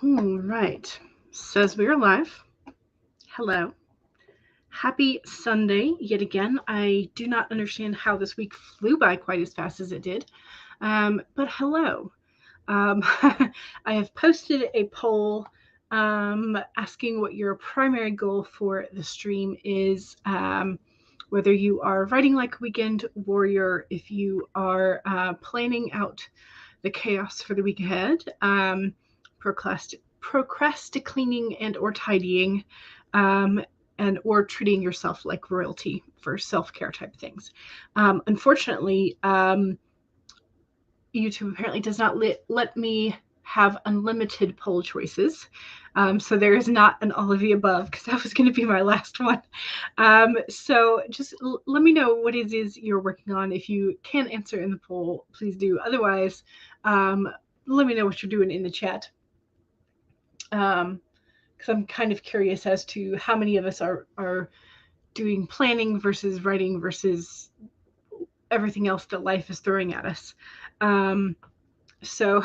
All right. Says we are live. Hello. Happy Sunday yet again. I do not understand how this week flew by quite as fast as it did. But hello. I have posted a poll asking what your primary goal for the stream is. Whether you are writing like a weekend warrior, if you are planning out the chaos for the week ahead, procrastinating and or tidying, and or treating yourself like royalty for self-care type things. Unfortunately, YouTube apparently does not let me have unlimited poll choices. So there is not an all of the above, because that was going to be my last one. So just let me know what it is you're working on. If you can answer in the poll, please do. Otherwise, let me know what you're doing in the chat. Because I'm kind of curious as to how many of us are doing planning versus writing versus everything else that life is throwing at us. So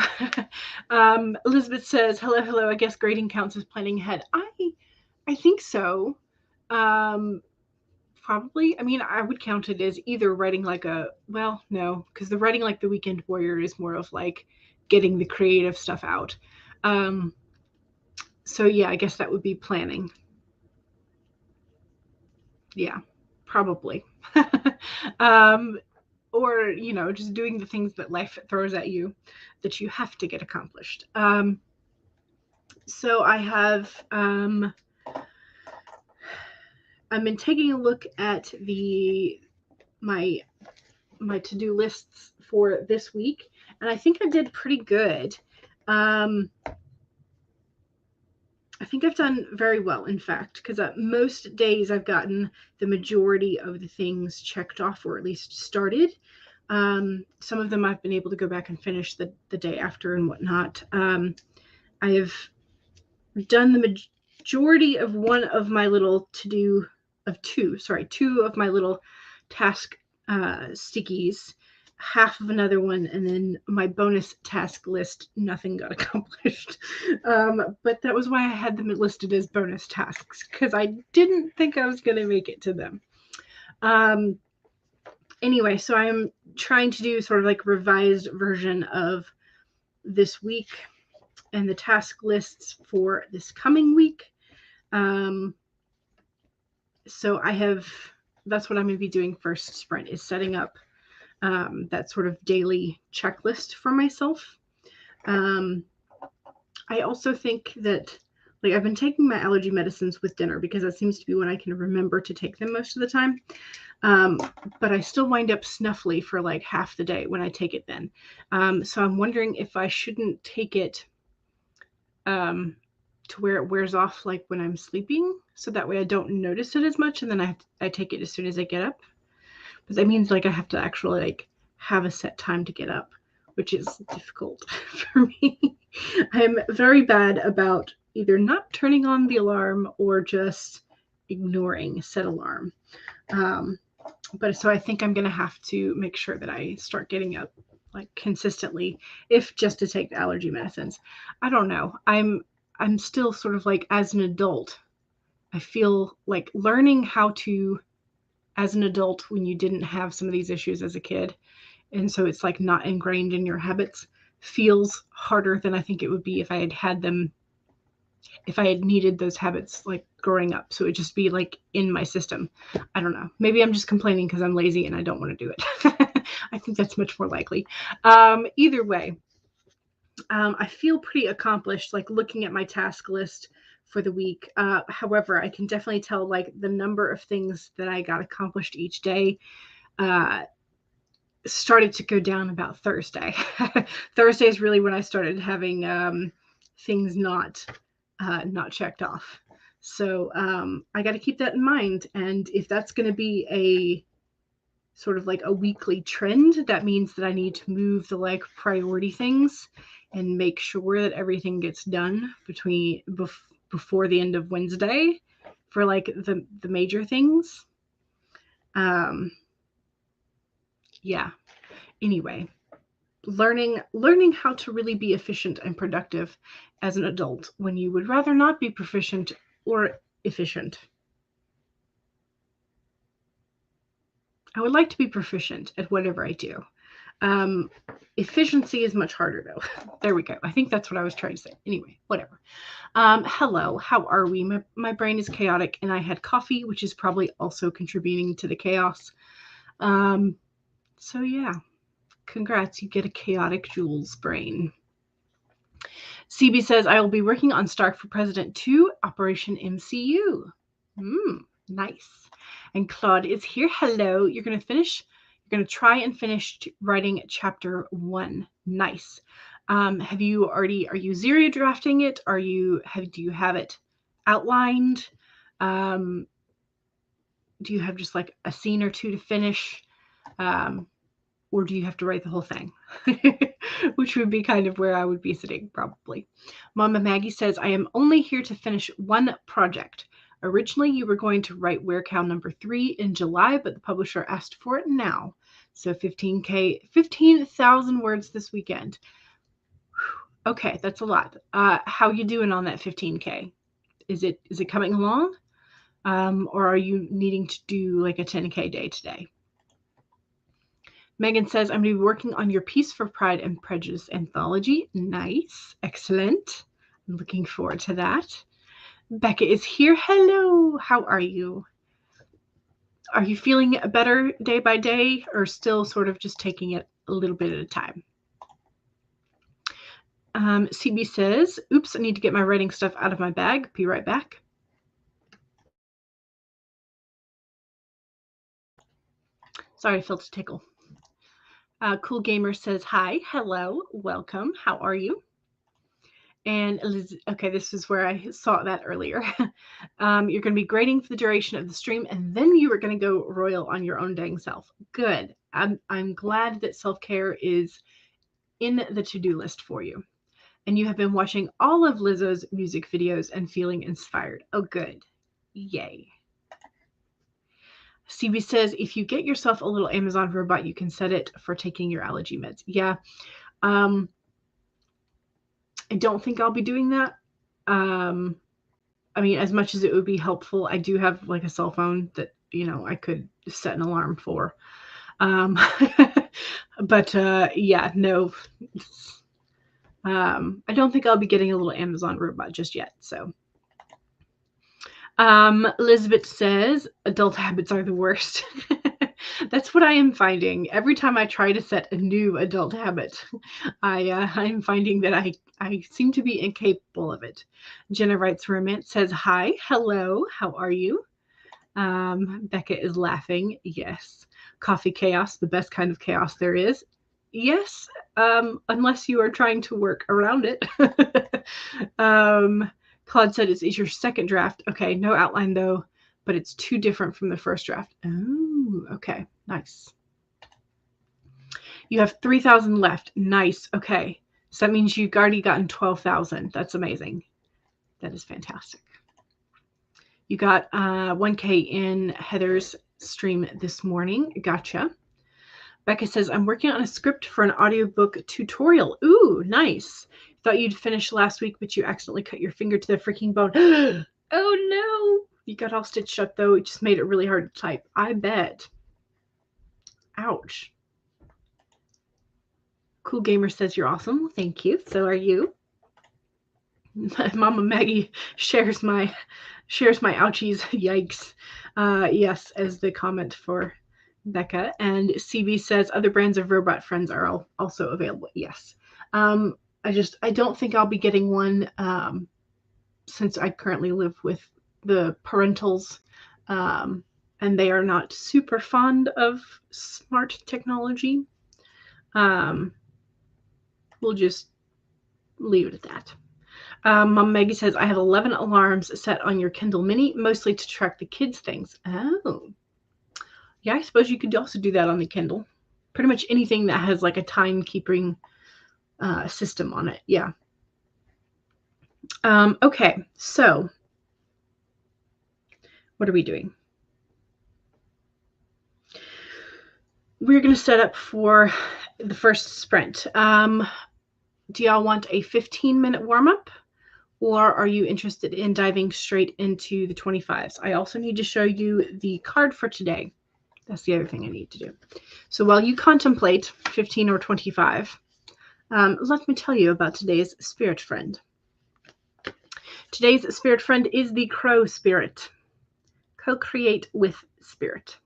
Elizabeth says, hello, I guess grading counts as planning ahead. I think so. Probably. I mean, I would count it as either writing like no, because the writing like the weekend warrior is more of like getting the creative stuff out. So yeah, I guess that would be planning. Yeah, probably. Or, just doing the things that life throws at you that you have to get accomplished. So I have, I've been taking a look at my to-do lists for this week, and I think I did pretty good. I think I've done very well, in fact, because most days I've gotten the majority of the things checked off, or at least started. Some of them I've been able to go back and finish the day after and whatnot. I have done the majority of one of my little two of my little task stickies, half of another one, and then my bonus task list, nothing got accomplished. But that was why I had them listed as bonus tasks, because I didn't think I was going to make it to them. Anyway, so I'm trying to do sort of like a revised version of this week and the task lists for this coming week. So that's what I'm going to be doing first sprint, is setting up that sort of daily checklist for myself. I also think that, like, I've been taking my allergy medicines with dinner because that seems to be when I can remember to take them most of the time. But I still wind up snuffly for like half the day when I take it then. So I'm wondering if I shouldn't take it to where it wears off, like when I'm sleeping, so that way I don't notice it as much, and then I take it as soon as I get up. But that means like I have to actually like have a set time to get up, which is difficult for me. I'm very bad about either not turning on the alarm or just ignoring said alarm. But so I think I'm going to have to make sure that I start getting up like consistently, if just to take the allergy medicines. I don't know. I'm still sort of like, as an adult, I feel like learning how to, as an adult, when you didn't have some of these issues as a kid, and so it's like not ingrained in your habits, feels harder than I think it would be if I had them, if I had needed those habits like growing up. So it would just be like in my system. I don't know. Maybe I'm just complaining because I'm lazy and I don't want to do it. I think that's much more likely. Either way, I feel pretty accomplished, like looking at my task list for the week. However, I can definitely tell like the number of things that I got accomplished each day started to go down about Thursday. Thursday is really when I started having things not checked off. So I got to keep that in mind. And if that's going to be a sort of like a weekly trend, that means that I need to move the like priority things and make sure that everything gets done before the end of Wednesday for like the major things. Yeah. Anyway, learning how to really be efficient and productive as an adult when you would rather not be proficient or efficient. I would like to be proficient at whatever I do. Efficiency is much harder though. There we go. I think that's what I was trying to say. Anyway, whatever. Hello, how are we? My brain is chaotic and I had coffee, which is probably also contributing to the chaos. So yeah, congrats, you get a chaotic Jules brain. CB says, I will be working on Stark for President 2, Operation MCU. Nice. And Claude is here. Hello. You're going to try and finish writing chapter 1. Nice. Are you zero drafting it? Do you have it outlined? Do you have just like a scene or two to finish? Or do you have to write the whole thing? Which would be kind of where I would be sitting, probably. Mama Maggie says, I am only here to finish one project. Originally, you were going to write Werecow number 3 in July, but the publisher asked for it now. So 15,000 words this weekend. Okay, that's a lot. How you doing on that 15K? Is it coming along? Or are you needing to do like a 10K day today? Megan says, I'm going to be working on your piece for Pride and Prejudice anthology. Nice. Excellent. I'm looking forward to that. Becca is here. Hello. How are you? Are you feeling better day by day or still sort of just taking it a little bit at a time? CB says, oops, I need to get my writing stuff out of my bag. Be right back. Sorry, I felt a tickle. Cool Gamer says, hi, hello, welcome. How are you? And okay, this is where I saw that earlier. You're going to be grading for the duration of the stream, and then you are going to go royal on your own dang self. Good. I'm glad that self-care is in the to-do list for you. And you have been watching all of Lizzo's music videos and feeling inspired. Oh, good. Yay. CB says, if you get yourself a little Amazon robot, you can set it for taking your allergy meds. Yeah. I don't think I'll be doing that. I mean, as much as it would be helpful, I do have like a cell phone that, I could set an alarm for. But yeah, no. I don't think I'll be getting a little Amazon robot just yet. So Elizabeth says, adult habits are the worst. That's what I am finding. Every time I try to set a new adult habit, I'm finding that I seem to be incapable of it. Jenna Writes Romance says, hi, hello, how are you? Becca is laughing. Yes. Coffee chaos, the best kind of chaos there is. Yes, unless you are trying to work around it. Claude said, is your second draft. Okay, no outline though, but it's too different from the first draft. Oh, okay, nice. You have 3,000 left. Nice. Okay, so that means you've already gotten 12,000. That's amazing. That is fantastic. You got 1K in Heather's stream this morning. Gotcha. Becca says, I'm working on a script for an audiobook tutorial. Ooh, nice. Thought you'd finish last week, but you accidentally cut your finger to the freaking bone. Oh, no. You got all stitched up, though. It just made it really hard to type. I bet. Ouch. Cool Gamer says, you're awesome. Thank you. So are you. Mama Maggie shares my ouchies. Yikes. Yes, as the comment for Becca. And CB says other brands of robot friends are also available. Yes. I don't think I'll be getting one since I currently live with the parentals and they are not super fond of smart technology. We'll just leave it at that. Mom Maggie says, I have 11 alarms set on your Kindle Mini, mostly to track the kids' things. Oh. Yeah, I suppose you could also do that on the Kindle. Pretty much anything that has like a timekeeping system on it. Yeah. Okay, so what are we doing? We're going to set up for the first sprint. Do y'all want a 15-minute warm-up, or are you interested in diving straight into the 25s? I also need to show you the card for today. That's the other thing I need to do. So while you contemplate 15 or 25, let me tell you about today's spirit friend. Today's spirit friend is the crow spirit. Co-create with spirit.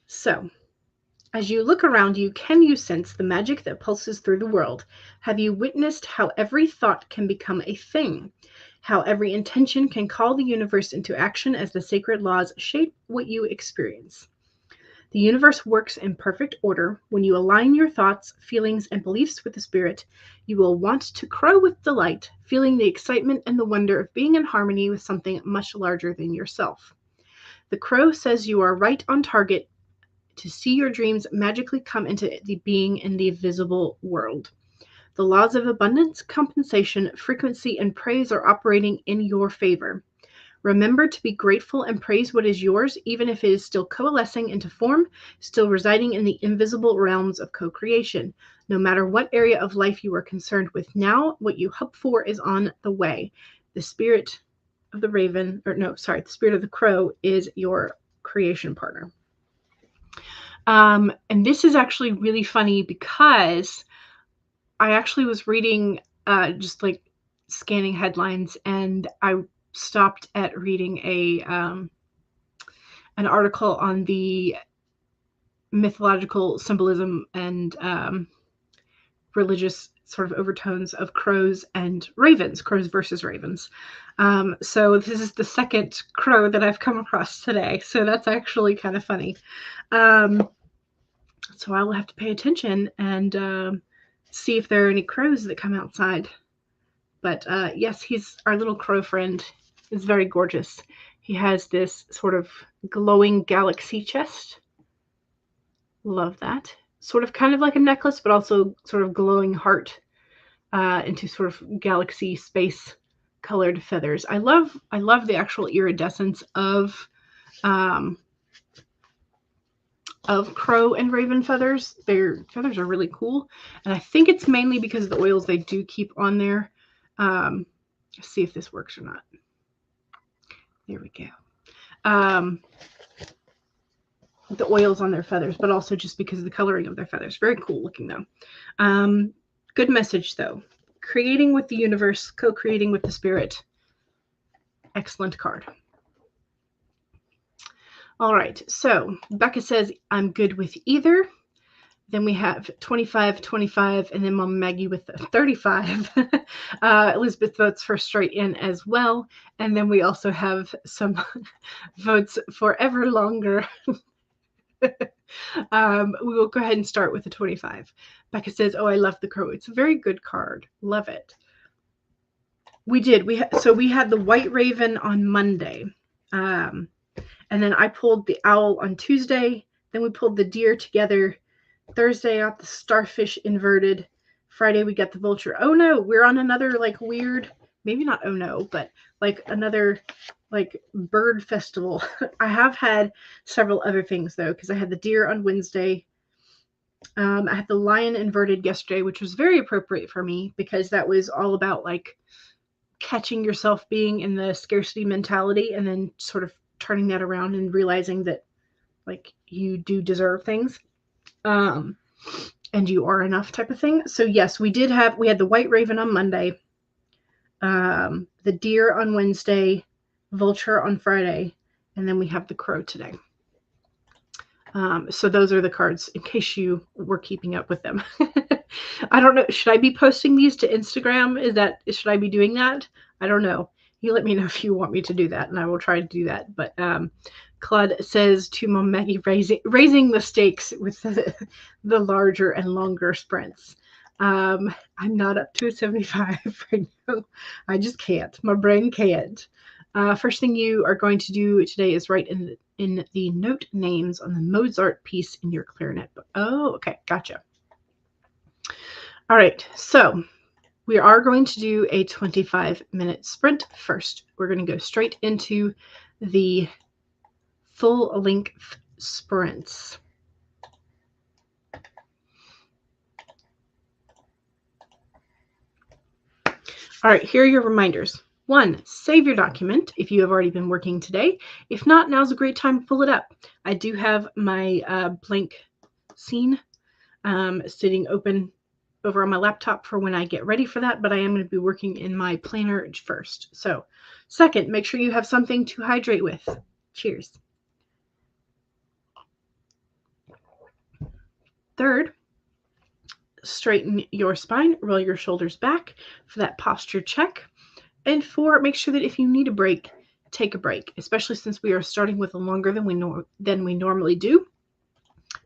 So, as you look around you, can you sense the magic that pulses through the world? Have you witnessed how every thought can become a thing? How every intention can call the universe into action as the sacred laws shape what you experience? The universe works in perfect order. When you align your thoughts, feelings, and beliefs with the spirit, you will want to crow with delight, feeling the excitement and the wonder of being in harmony with something much larger than yourself. The crow says you are right on target to see your dreams magically come into the being in the visible world. The laws of abundance, compensation, frequency, and praise are operating in your favor. Remember to be grateful and praise what is yours, even if it is still coalescing into form, still residing in the invisible realms of co-creation. No matter what area of life you are concerned with now, what you hope for is on the way. The spirit of the raven, the spirit of the crow is your creation partner. And this is actually really funny because I actually was reading, just like scanning headlines, and I stopped at reading an article on the mythological symbolism and religious sort of overtones of crows and ravens, crows versus ravens. So this is the second crow that I've come across today. So that's actually kind of funny. So I will have to pay attention and see if there are any crows that come outside. But yes, he's our little crow friend. Is very gorgeous. He has this sort of glowing galaxy chest. Love that. Sort of kind of like a necklace, but also sort of glowing heart into sort of galaxy space colored feathers. I love the actual iridescence of crow and raven feathers. Their feathers are really cool. And I think it's mainly because of the oils they do keep on there. Let's see if this works or not. There we go. The oils on their feathers, but also just because of the coloring of their feathers. Very cool looking though. Good message though. Creating with the universe, co-creating with the spirit. Excellent card. All right, so Becca says, I'm good with either. Then we have 25, 25, and then Mama Maggie with the 35. Elizabeth votes for straight in as well. And then we also have some votes for ever longer. We will go ahead and start with the 25. Becca says, oh, I love the crow. It's a very good card. Love it. We did. We had the white raven on Monday. And then I pulled the owl on Tuesday. Then we pulled the deer together. Thursday I got the starfish inverted. Friday we got the vulture. Oh no, we're on another like weird, maybe not oh no, but like another like bird festival. I have had several other things though, because I had the deer on Wednesday. I had the lion inverted yesterday, which was very appropriate for me because that was all about like catching yourself being in the scarcity mentality and then sort of turning that around and realizing that like you do deserve things. And you are enough type of thing. So yes, we had the white raven on Monday, the deer on Wednesday, vulture on Friday, and then we have the crow today. So those are the cards in case you were keeping up with them. I don't know. Should I be posting these to Instagram? Should I be doing that? I don't know. You let me know if you want me to do that, and I will try to do that. But Claude says to Mom Maggie, raising the stakes with the larger and longer sprints. I'm not up to a 75 right now. I just can't. My brain can't. First thing you are going to do today is write in the note names on the Mozart piece in your clarinet book. Oh, okay. Gotcha. All right. So we are going to do a 25-minute sprint first. We're going to go straight into the full length sprints. All right, here are your reminders. 1, save your document if you have already been working today. If not, now's a great time to pull it up. I do have my blank scene sitting open over on my laptop for when I get ready for that, but I am going to be working in my planner first. So, second, make sure you have something to hydrate with. Cheers. Third, straighten your spine, roll your shoulders back for that posture check. And 4, make sure that if you need a break, take a break, especially since we are starting with a longer than we normally do.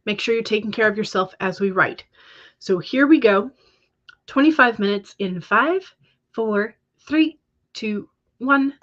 Make sure you're taking care of yourself as we write. So here we go. 25 minutes in 5, 4, 3, 2, 1.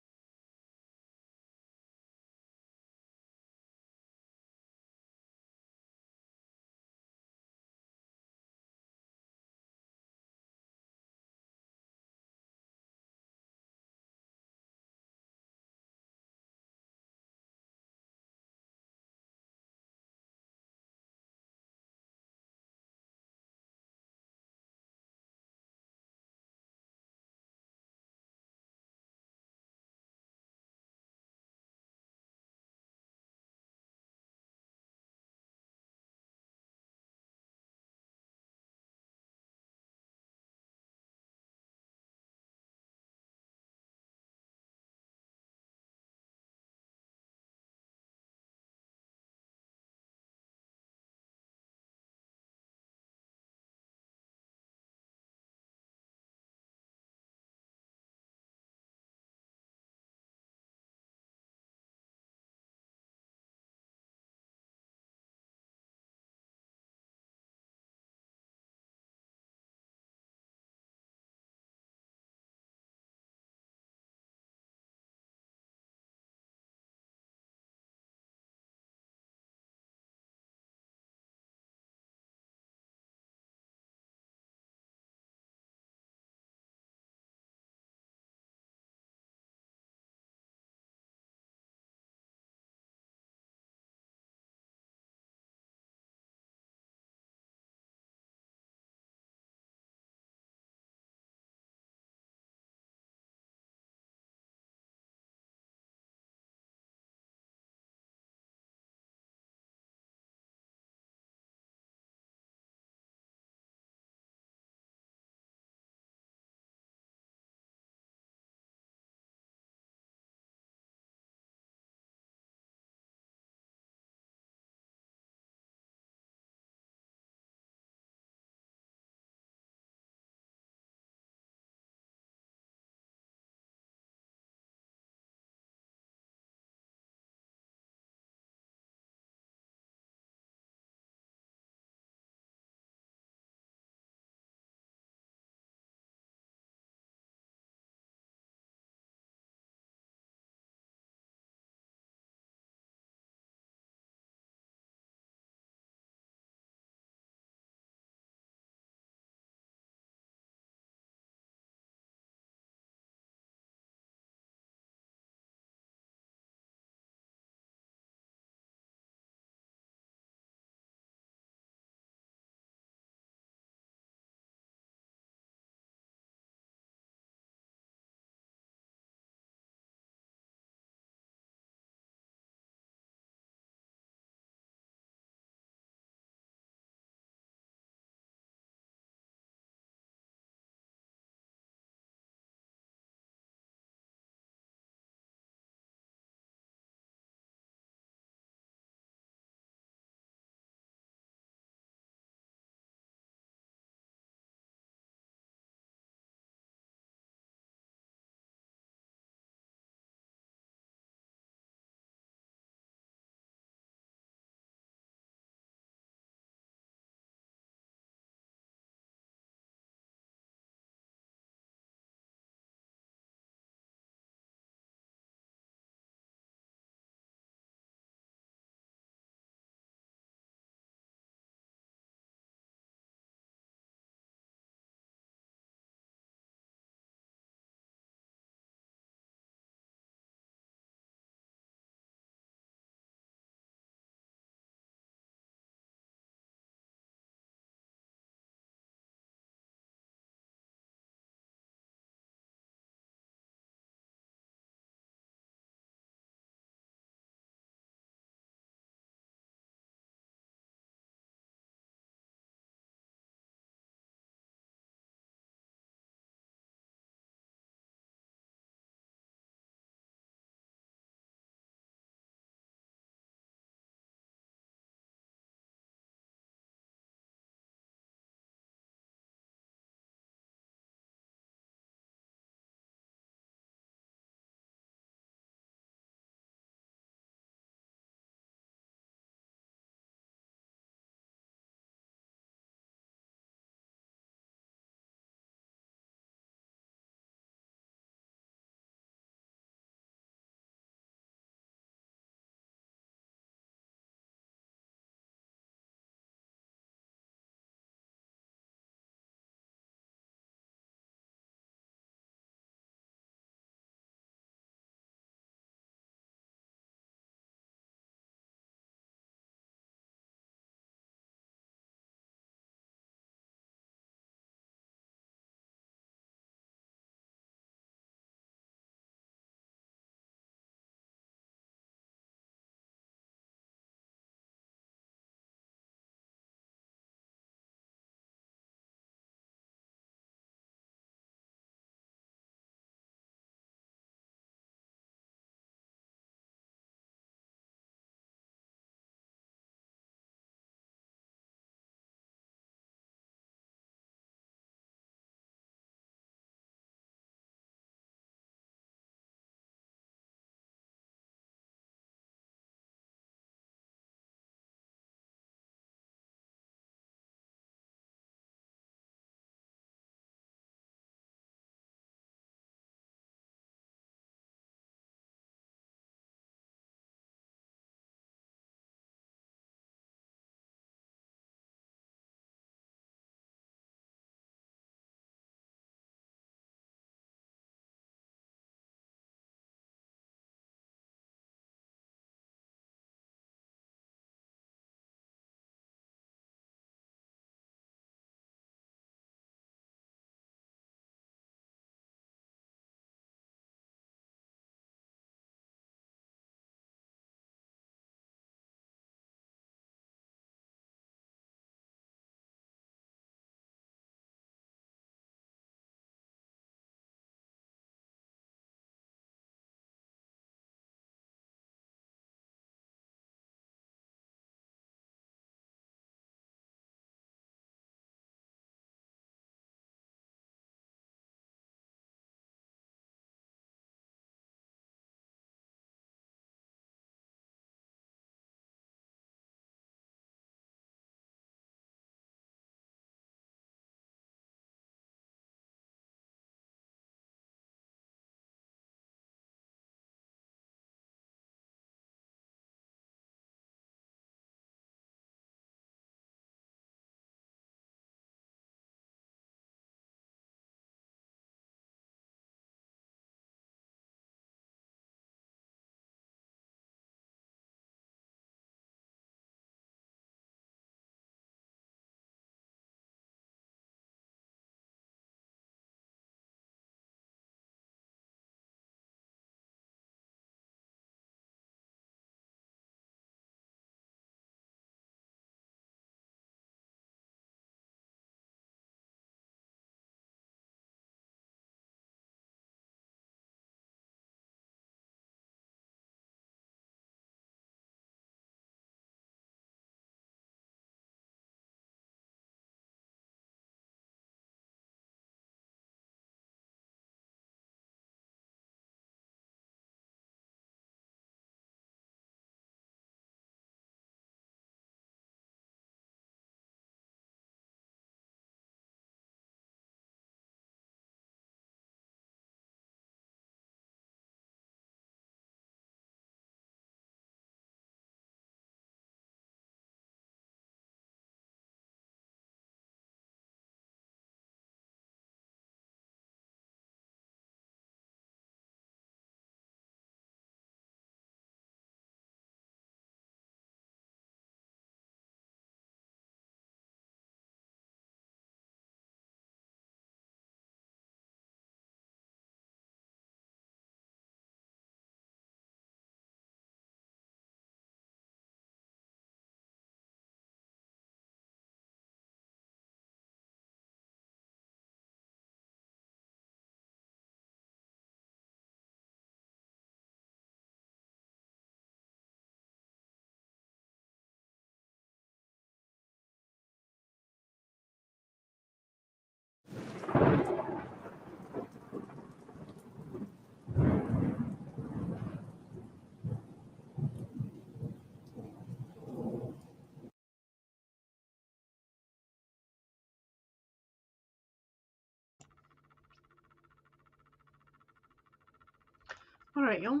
All right, y'all.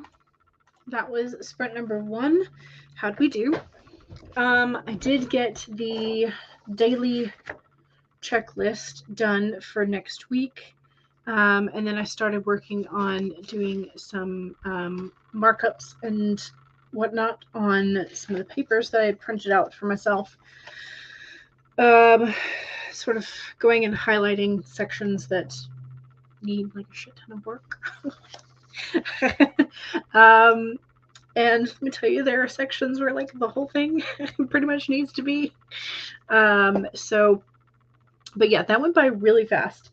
That was sprint number 1. How'd we do? I did get the daily checklist done for next week. And then I started working on doing some markups and whatnot on some of the papers that I had printed out for myself. Sort of going and highlighting sections that need like a shit ton of work. And let me tell you, there are sections where like the whole thing pretty much needs to be. So, but yeah, that went by really fast.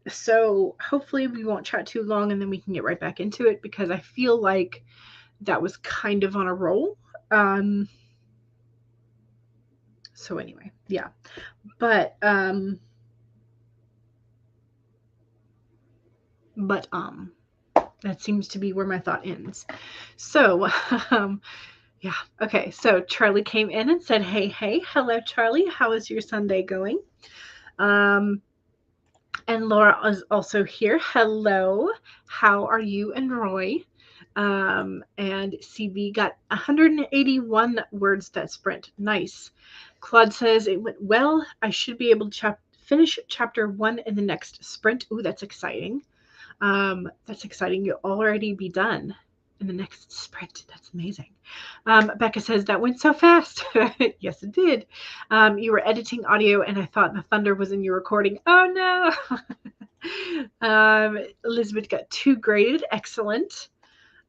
So hopefully we won't chat too long and then we can get right back into it, because I feel like that was kind of on a roll. So anyway, yeah. But that seems to be where my thought ends. So, yeah. Okay. So Charlie came in and said, hey, hello, Charlie. How is your Sunday going? And Laura is also here. Hello. How are you and Roy? And CV got 181 words that sprint. Nice. Claude says it went well. I should be able to finish chapter 1 in the next sprint. Ooh, that's exciting. That's exciting. You'll already be done in the next sprint. That's amazing. Becca says that went so fast. Yes, it did. You were editing audio and I thought the thunder was in your recording. Oh no. Elizabeth got 2 graded. Excellent.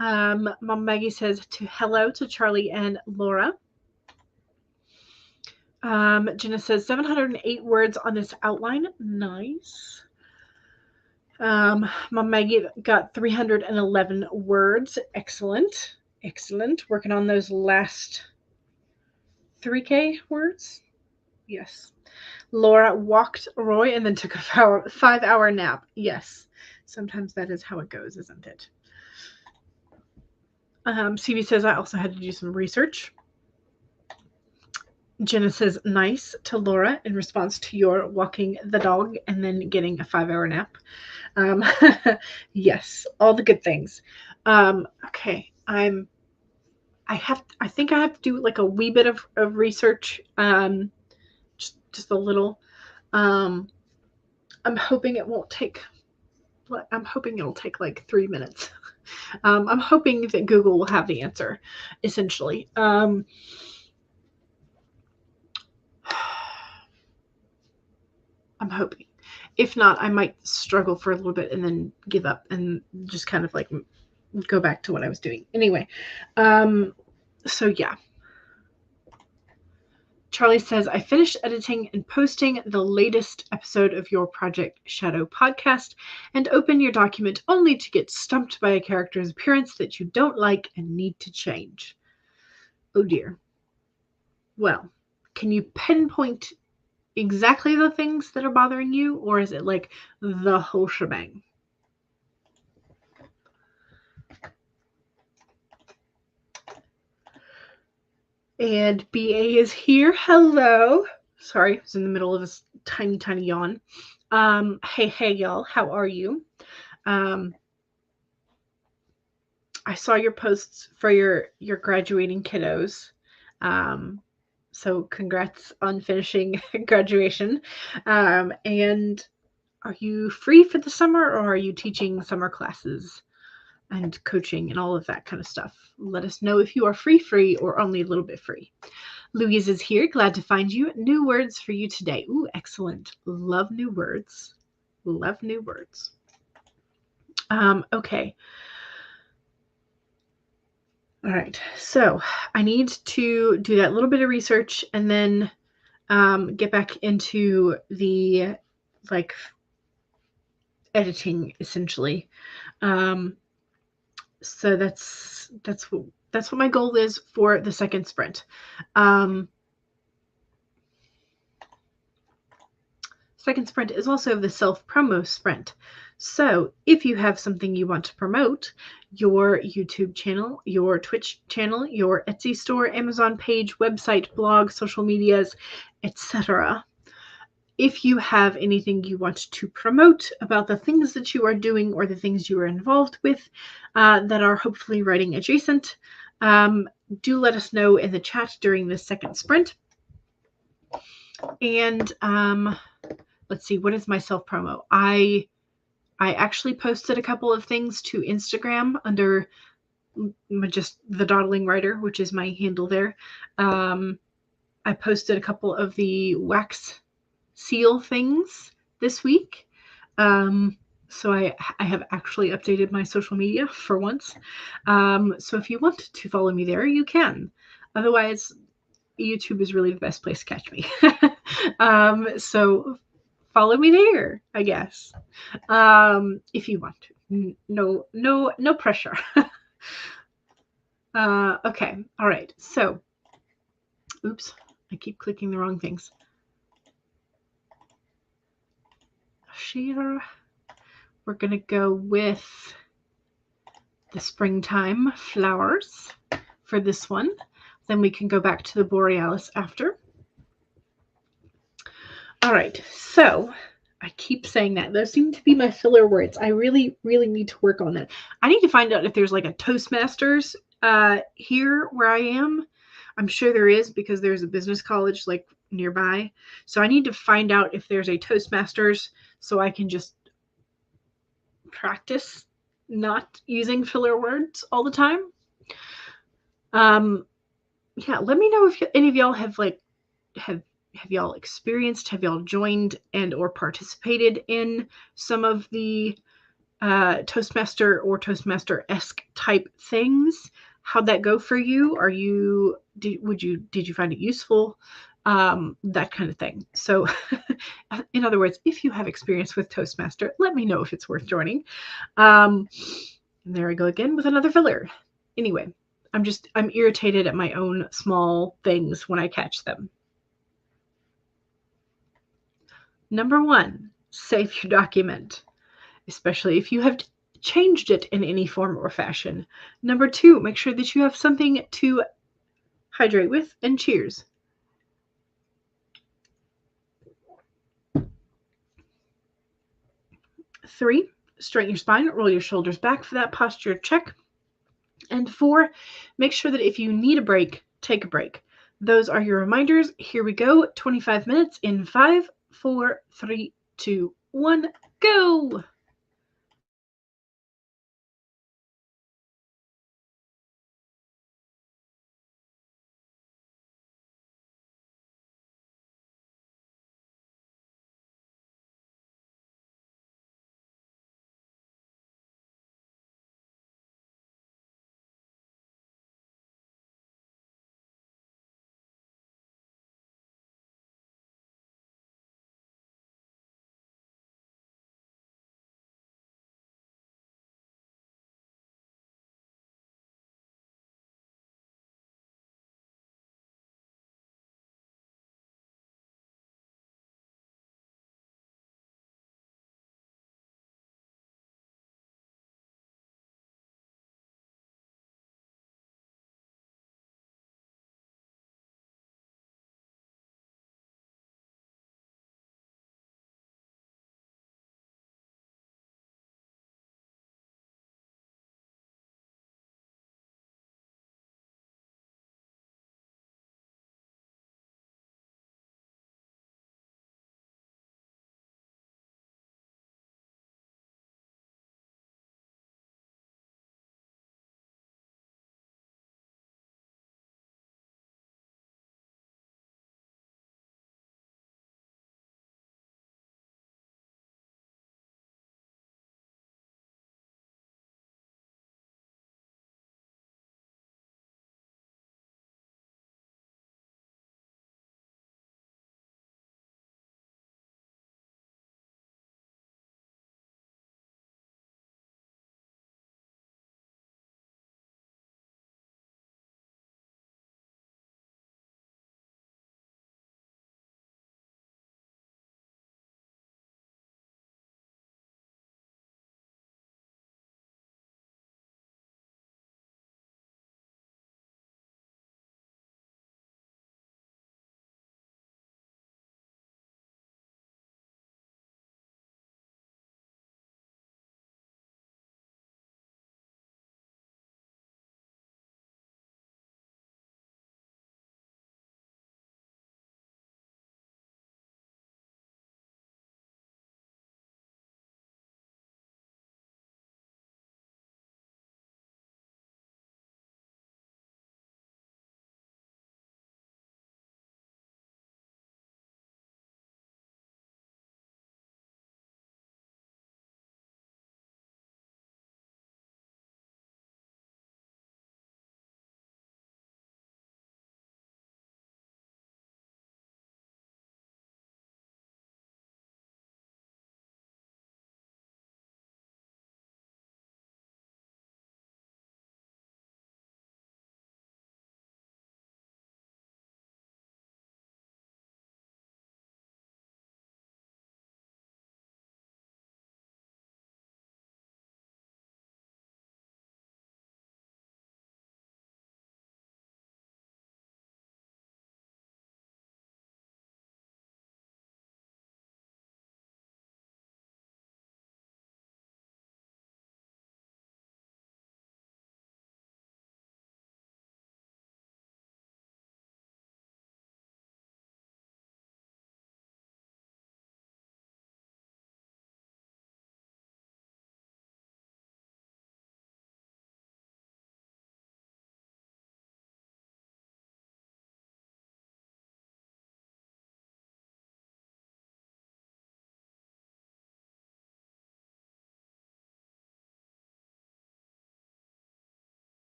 Mom Maggie says hello to Charlie and Laura. Jenna says 708 words on this outline. Nice. Mom Maggie got 311 words. Excellent. Excellent. Working on those last 3K words. Yes. Laura walked Roy and then took a 5-hour nap. Yes. Sometimes that is how it goes, isn't it? CV says I also had to do some research. Jenna says nice to Laura in response to your walking the dog and then getting a 5-hour nap. Yes, all the good things. Okay, I think I have to do like a wee bit of research, just a little. I'm hoping it won't take. I'm hoping it'll take like 3 minutes. I'm hoping that Google will have the answer, essentially. I'm hoping. If not, I might struggle for a little bit and then give up and just kind of like go back to what I was doing. Anyway, so yeah. Charlie says, I finished editing and posting the latest episode of your Project Shadow podcast and open your document only to get stumped by a character's appearance that you don't like and need to change. Oh dear. Well, can you pinpoint exactly the things that are bothering you, or is it like the whole shebang? And BA is here. Hello. Sorry, I was in the middle of a tiny yawn. Hey, y'all. How are you? I saw your posts for your graduating kiddos. So congrats on finishing graduation. And are you free for the summer, or are you teaching summer classes and coaching and all of that kind of stuff? Let us know if you are free or only a little bit free. Louise is here. Glad to find you. New words for you today. Ooh, excellent. Love new words. Love new words. Okay. All right. So I need to do that little bit of research and then get back into the like editing, essentially. So that's what my goal is for the second sprint. Second sprint is also the self-promo sprint. So if you have something you want to promote, your YouTube channel, your Twitch channel, your Etsy store, Amazon page, website, blog, social medias, etc., if you have anything you want to promote about the things that you are doing or the things you are involved with that are hopefully writing adjacent, do let us know in the chat during the second sprint. And let's see, what is my self promo? I actually posted a couple of things to Instagram under just the Dawdling Writer, which is my handle there. I posted a couple of the wax seal things this week. So I have actually updated my social media for once. So if you want to follow me there, you can. Otherwise, YouTube is really the best place to catch me. So follow me there, I guess. If you want to. No pressure. Okay. All right. So, oops, I keep clicking the wrong things. Share. We're going to go with the springtime flowers for this one. Then we can go back to the borealis after. All right. So I keep saying that. Those seem to be my filler words. I really, really need to work on that. I need to find out if there's like a Toastmasters here where I am. I'm sure there is because there's a business college like nearby. So I need to find out if there's a Toastmasters so I can just practice not using filler words all the time. Yeah, let me know if any of y'all have y'all experienced, have y'all joined and or participated in some of the Toastmaster or Toastmaster-esque type things? How'd that go for you? Did you find it useful? That kind of thing. So in other words, if you have experience with Toastmaster, let me know if it's worth joining. And there I go again with another filler. Anyway, I'm irritated at my own small things when I catch them. Number 1, save your document, especially if you have changed it in any form or fashion. Number 2, make sure that you have something to hydrate with, and cheers. Three, straighten your spine, roll your shoulders back for that posture check. And 4, make sure that if you need a break, take a break. Those are your reminders. Here we go. 25 minutes in 5, 4, 3, 2, 1, go.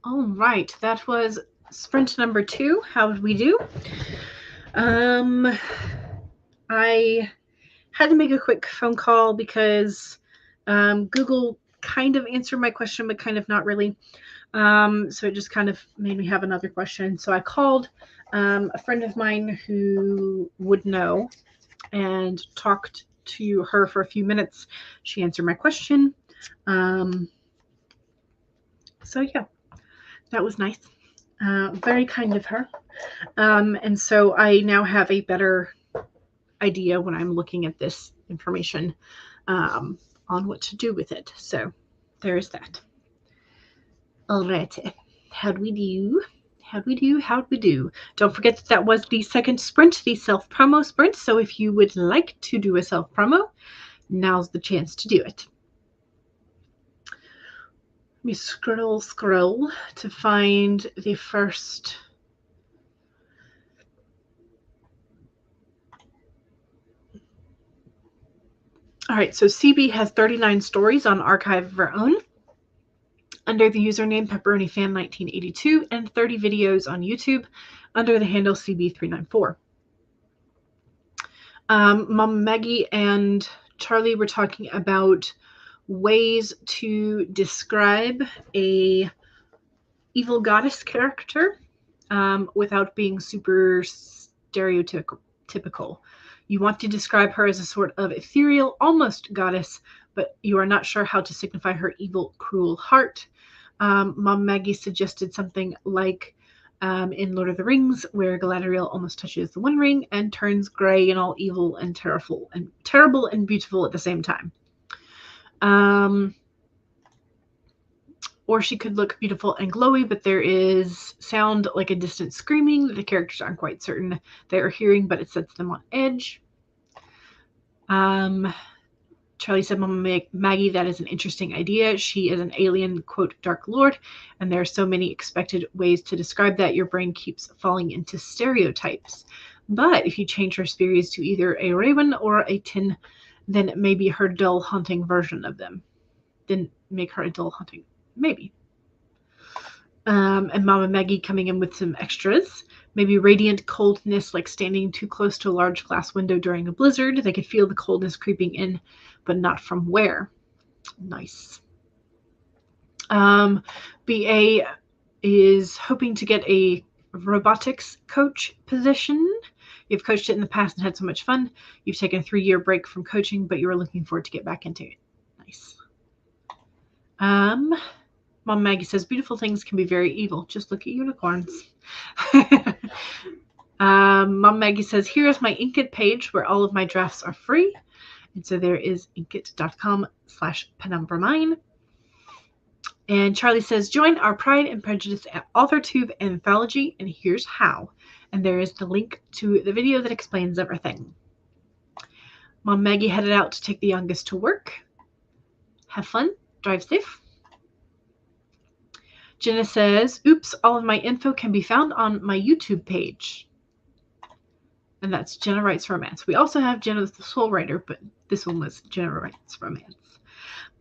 All right, that was sprint number 2. How did we do? I had to make a quick phone call because Google kind of answered my question, but kind of not really. So it just kind of made me have another question. So I called a friend of mine who would know and talked to her for a few minutes. She answered my question. So yeah, that was nice. Very kind of her. And so I now have a better idea when I'm looking at this information on what to do with it. So there's that. All right. How'd we do? How'd we do? How'd we do? Don't forget that was the second sprint, the self-promo sprint. So if you would like to do a self-promo, now's the chance to do it. Let me scroll to find the first. All right, so CB has 39 stories on archive of her own under the username PepperoniFan1982 and 30 videos on YouTube under the handle CB394. Mama Maggie and Charlie were talking about ways to describe a evil goddess character without being super stereotypical. You want to describe her as a sort of ethereal, almost goddess, but you are not sure how to signify her evil, cruel heart. Mom Maggie suggested something like in Lord of the Rings, where Galadriel almost touches the One Ring and turns gray and all evil and terrible and beautiful at the same time. Or she could look beautiful and glowy, but there is sound like a distant screaming that the characters aren't quite certain they are hearing, but it sets them on edge. Charlie said, Mama Maggie, that is an interesting idea. She is an alien, quote, Dark Lord, and there are so many expected ways to describe that your brain keeps falling into stereotypes. But if you change her species to either a raven or a tin, then maybe her dull, haunting version of them. Then make her a dull, haunting. Maybe. And Mama Maggie coming in with some extras. Maybe radiant coldness, like standing too close to a large glass window during a blizzard. They could feel the coldness creeping in, but not from where. Nice. BA is hoping to get a robotics coach position. You've coached it in the past and had so much fun. You've taken a 3-year break from coaching, but you are looking forward to get back into it. Nice. Mom Maggie says, beautiful things can be very evil. Just look at unicorns. Mom Maggie says, here is my Inkit page where all of my drafts are free. And so there is inkit.com/penumbramine. And Charlie says, join our Pride and Prejudice AuthorTube anthology, and here's how. And there is the link to the video that explains everything. Mom Maggie headed out to take the youngest to work. Have fun. Drive safe. Jenna says, oops, all of my info can be found on my YouTube page. And that's Jenna Writes Romance. We also have Jenna the Soul Writer, but this one was Jenna Writes Romance.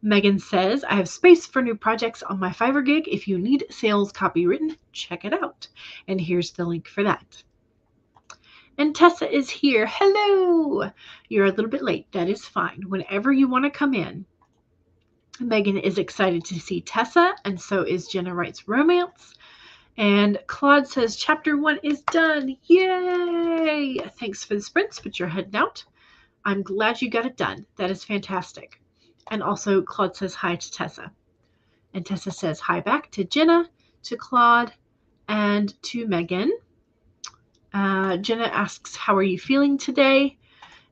Megan says, I have space for new projects on my Fiverr gig. If you need sales copy written, check it out. And here's the link for that. And Tessa is here. Hello. You're a little bit late. That is fine. Whenever you want to come in. Megan is excited to see Tessa, and so is Jenna Writes Romance. And Claude says, Chapter 1 is done. Yay! Thanks for the sprints, but you're heading out. I'm glad you got it done. That is fantastic. And also, Claude says hi to Tessa. And Tessa says hi back to Jenna, to Claude, and to Megan. Jenna asks, how are you feeling today?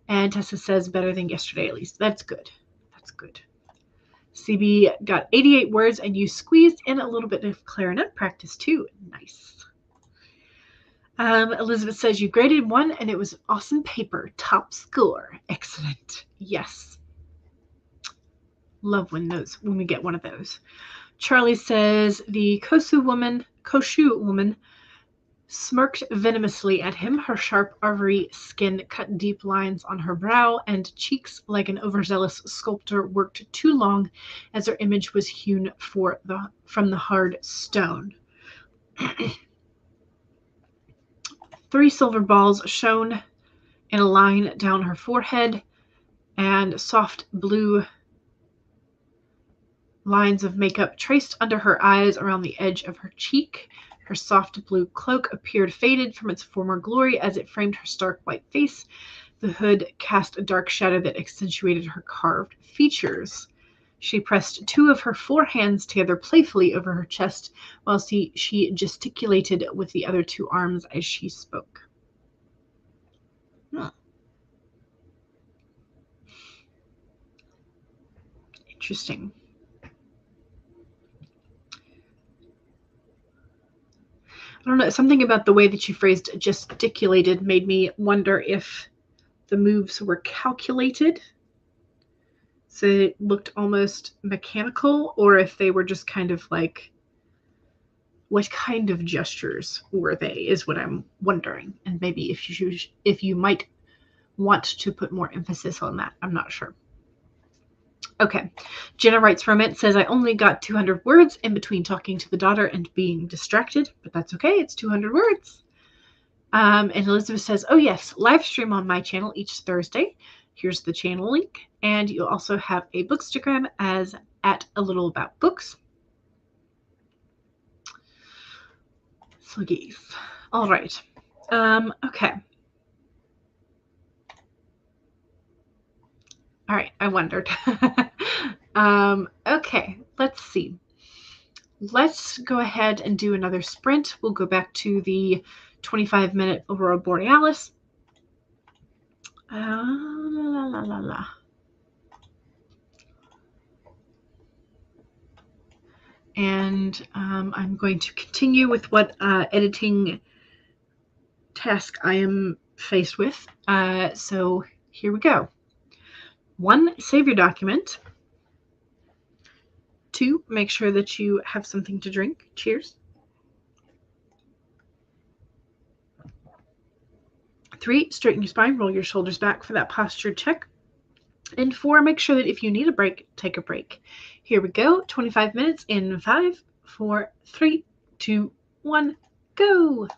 And Tessa says, better than yesterday, at least. That's good. That's good. CB got 88 words, and you squeezed in a little bit of clarinet practice, too. Nice. Elizabeth says, you graded 1, and it was awesome paper. Top score. Excellent. Yes. Love when we get one of those. Charlie says, the Koshu woman smirked venomously at him, her sharp, ivory skin cut deep lines on her brow, and cheeks like an overzealous sculptor worked too long as her image was hewn from the hard stone. 3 silver balls shone in a line down her forehead, and soft blue lines of makeup traced under her eyes around the edge of her cheek. Her soft blue cloak appeared faded from its former glory as it framed her stark white face. The hood cast a dark shadow that accentuated her carved features. She pressed 2 of her 4 hands together playfully over her chest, while she gesticulated with the other 2 arms as she spoke. Interesting. I don't know, something about the way that you phrased gesticulated made me wonder if the moves were calculated, so it looked almost mechanical, or if they were just kind of like, what kind of gestures were they, is what I'm wondering. And maybe if you might want to put more emphasis on that. I'm not sure. Okay. Jenna writes from it, says, I only got 200 words in between talking to the daughter and being distracted, but that's okay. It's 200 words. And Elizabeth says, oh yes, live stream on my channel each Thursday. Here's the channel link. And you'll also have a Bookstagram as at a little about books. So yes. All right. Okay. All right. I wondered. Okay. Let's see. Let's go ahead and do another sprint. We'll go back to the 25-minute Aurora Borealis. And I'm going to continue with what editing task I am faced with. So here we go. 1, save your document. 2, make sure that you have something to drink. Cheers. 3, straighten your spine, roll your shoulders back for that posture check. And 4, make sure that if you need a break, take a break. Here we go. 25 minutes in 5, 4, 3, 2, 1, go.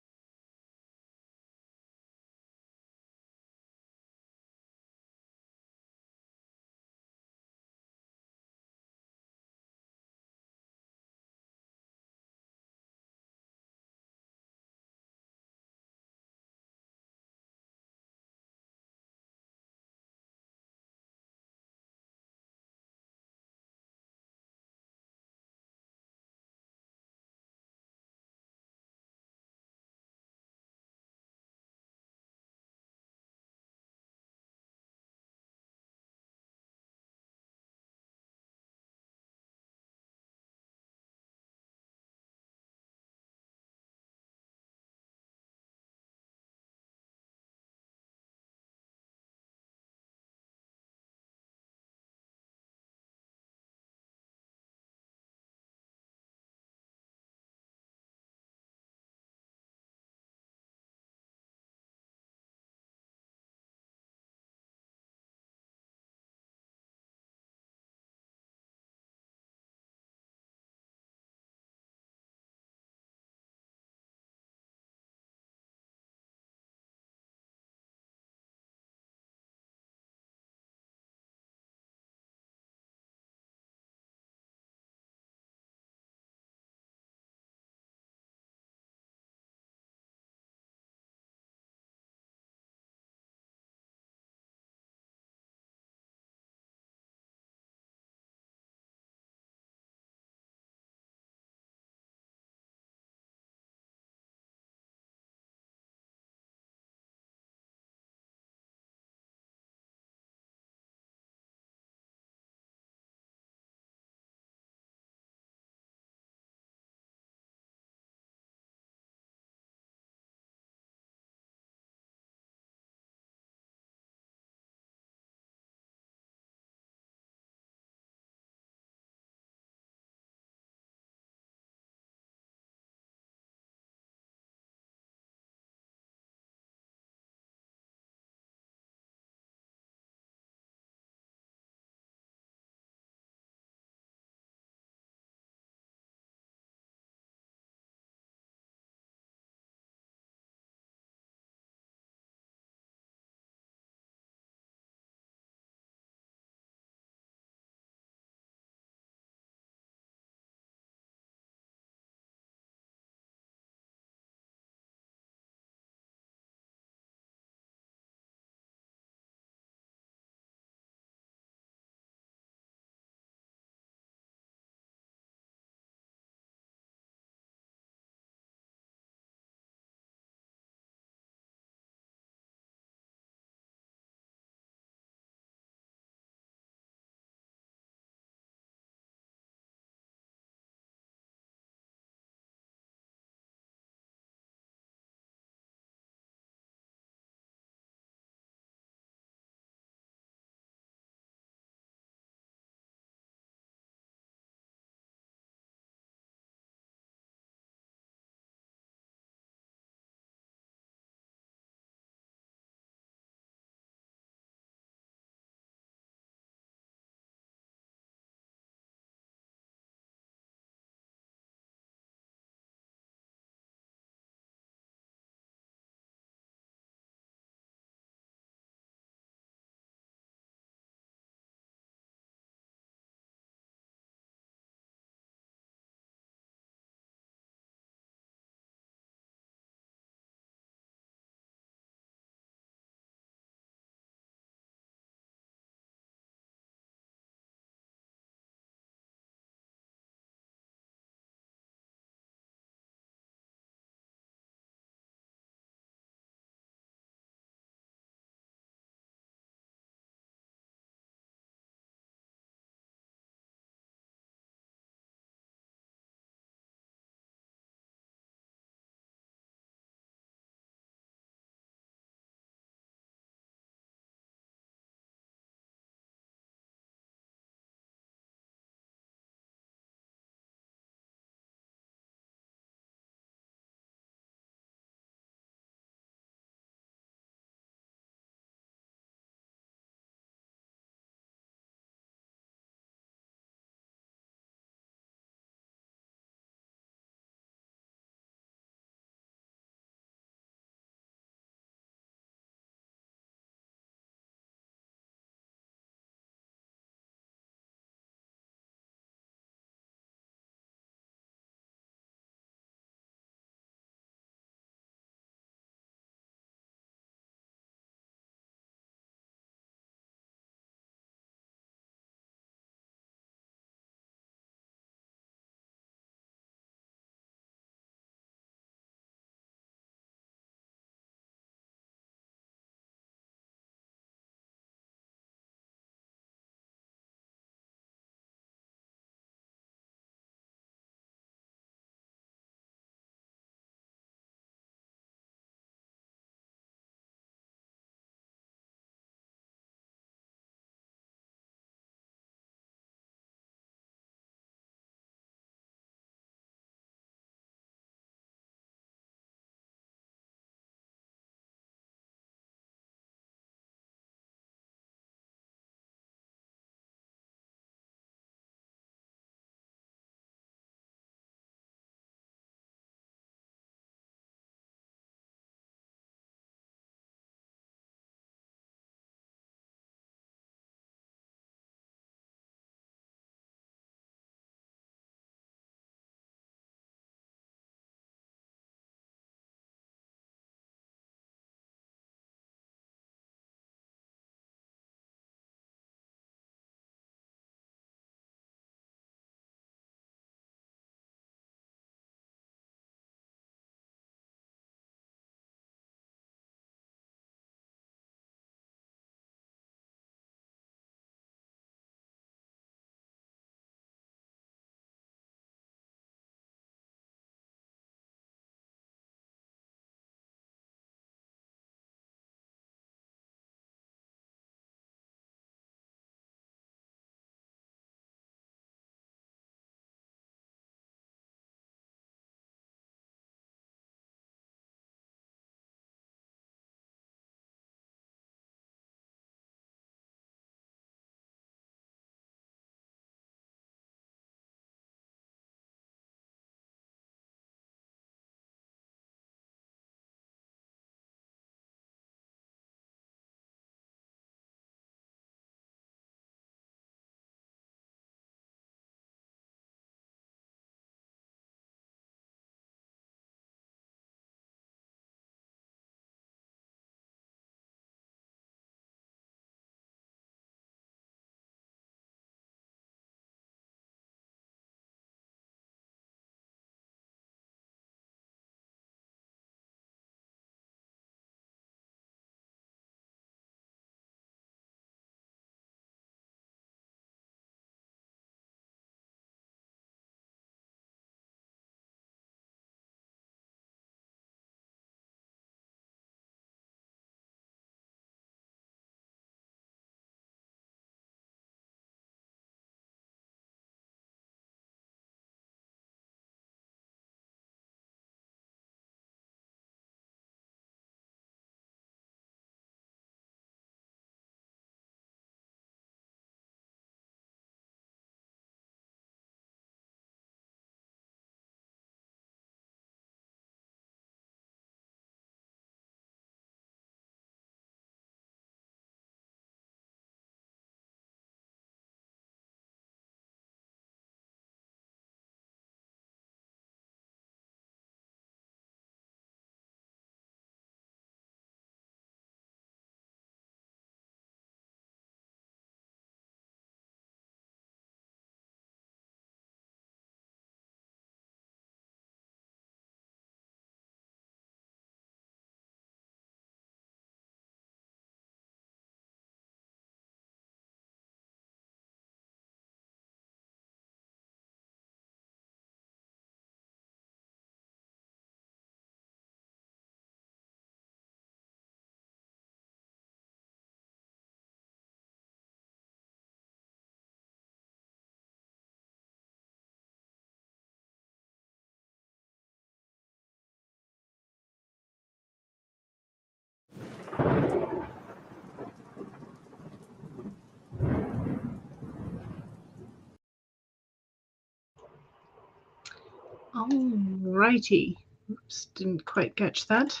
Alrighty. Oops, didn't quite catch that.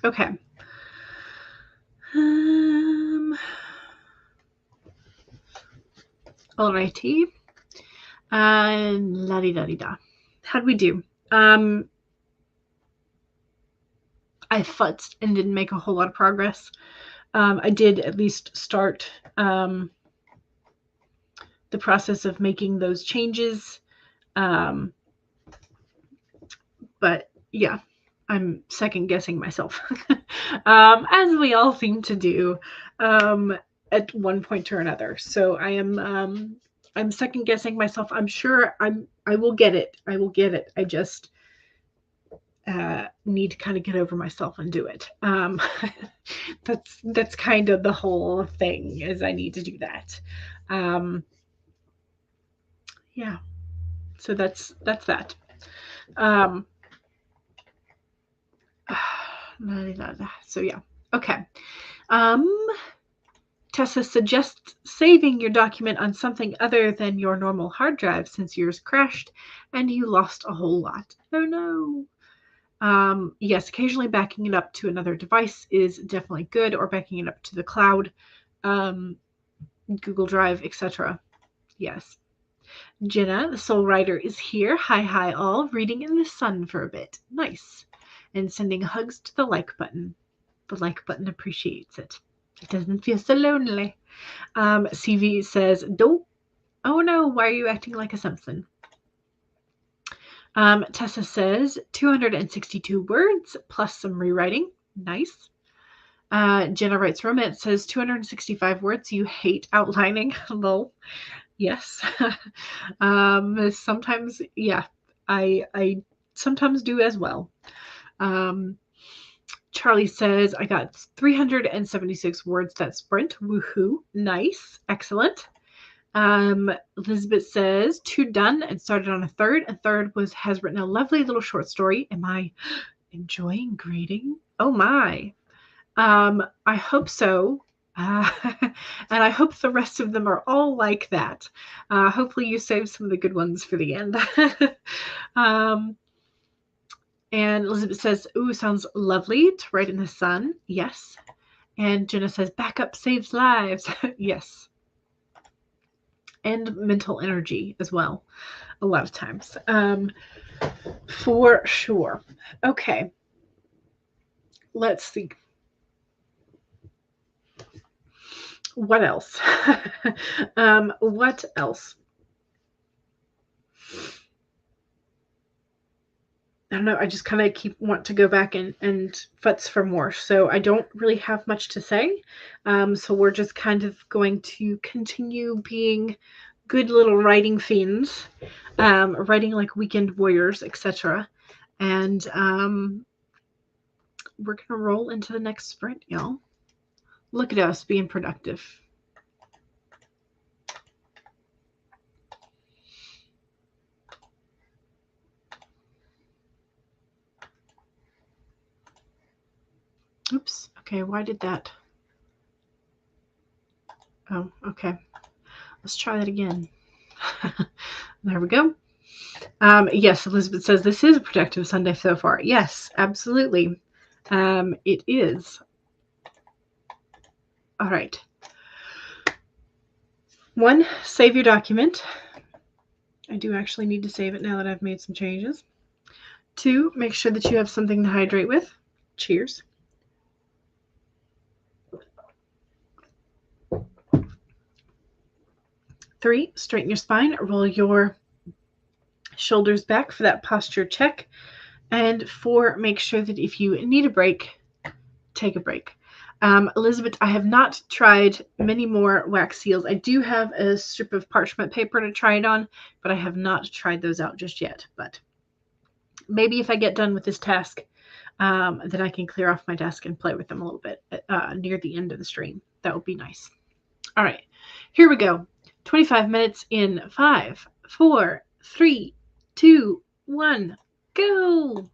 Okay. Alrighty. La-di-da-di-da. How'd we do? I futzed and didn't make a whole lot of progress. I did at least start the process of making those changes. But yeah, I'm second guessing myself, as we all seem to do at one point or another. So I'm second guessing myself. I'm sure I will get it. I will get it. I just need to kind of get over myself and do it. That's kind of the whole thing, is I need to do that. Yeah. So that's that. So yeah. Okay. Tessa suggests saving your document on something other than your normal hard drive since yours crashed and you lost a whole lot. Oh no. Yes, occasionally backing it up to another device is definitely good, or backing it up to the cloud, Google Drive, etc. Yes. Jenna, the soul writer, is here. Hi all. Reading in the sun for a bit. Nice. And sending hugs to the like button. The like button appreciates it. It doesn't feel so lonely. CV says, "Dope. Oh no, why are you acting like a Simpson?" Tessa says 262 words plus some rewriting. Nice. Jenna writes, romance says 265 words. You hate outlining. Lol. Yes. Sometimes, yeah, I sometimes do as well. Charlie says, I got 376 words that sprint. Woohoo. Nice. Excellent. Elizabeth says 2 done and started on a third. A third has written a lovely little short story. Am I enjoying grading? Oh my. I hope so. And I hope the rest of them are all like that. Hopefully you saved some of the good ones for the end. And Elizabeth says, ooh, sounds lovely to write in the sun. Yes. And Jenna says, backup saves lives. Yes. And mental energy as well, a lot of times. For sure. Okay. Let's see. What else? What else? I don't know. I just kind of want to go back and futz for more. So I don't really have much to say. So we're just kind of going to continue being good little writing fiends, writing like weekend warriors, etc. And we're going to roll into the next sprint, y'all. Look at us being productive. Oops. Okay, why did that? Oh, okay. Let's try that again. There we go. Yes, Elizabeth says this is a productive Sunday so far. Yes, absolutely. It is. All right. 1, save your document. I do actually need to save it now that I've made some changes. 2, make sure that you have something to hydrate with. Cheers. 3, straighten your spine, roll your shoulders back for that posture check. And 4, make sure that if you need a break, take a break. Elizabeth, I have not tried many more wax seals. I do have a strip of parchment paper to try it on, but I have not tried those out just yet. But maybe if I get done with this task, then I can clear off my desk and play with them a little bit near the end of the stream. That would be nice. All right, here we go. 25 minutes in 5, 4, 3, 2, 1, go!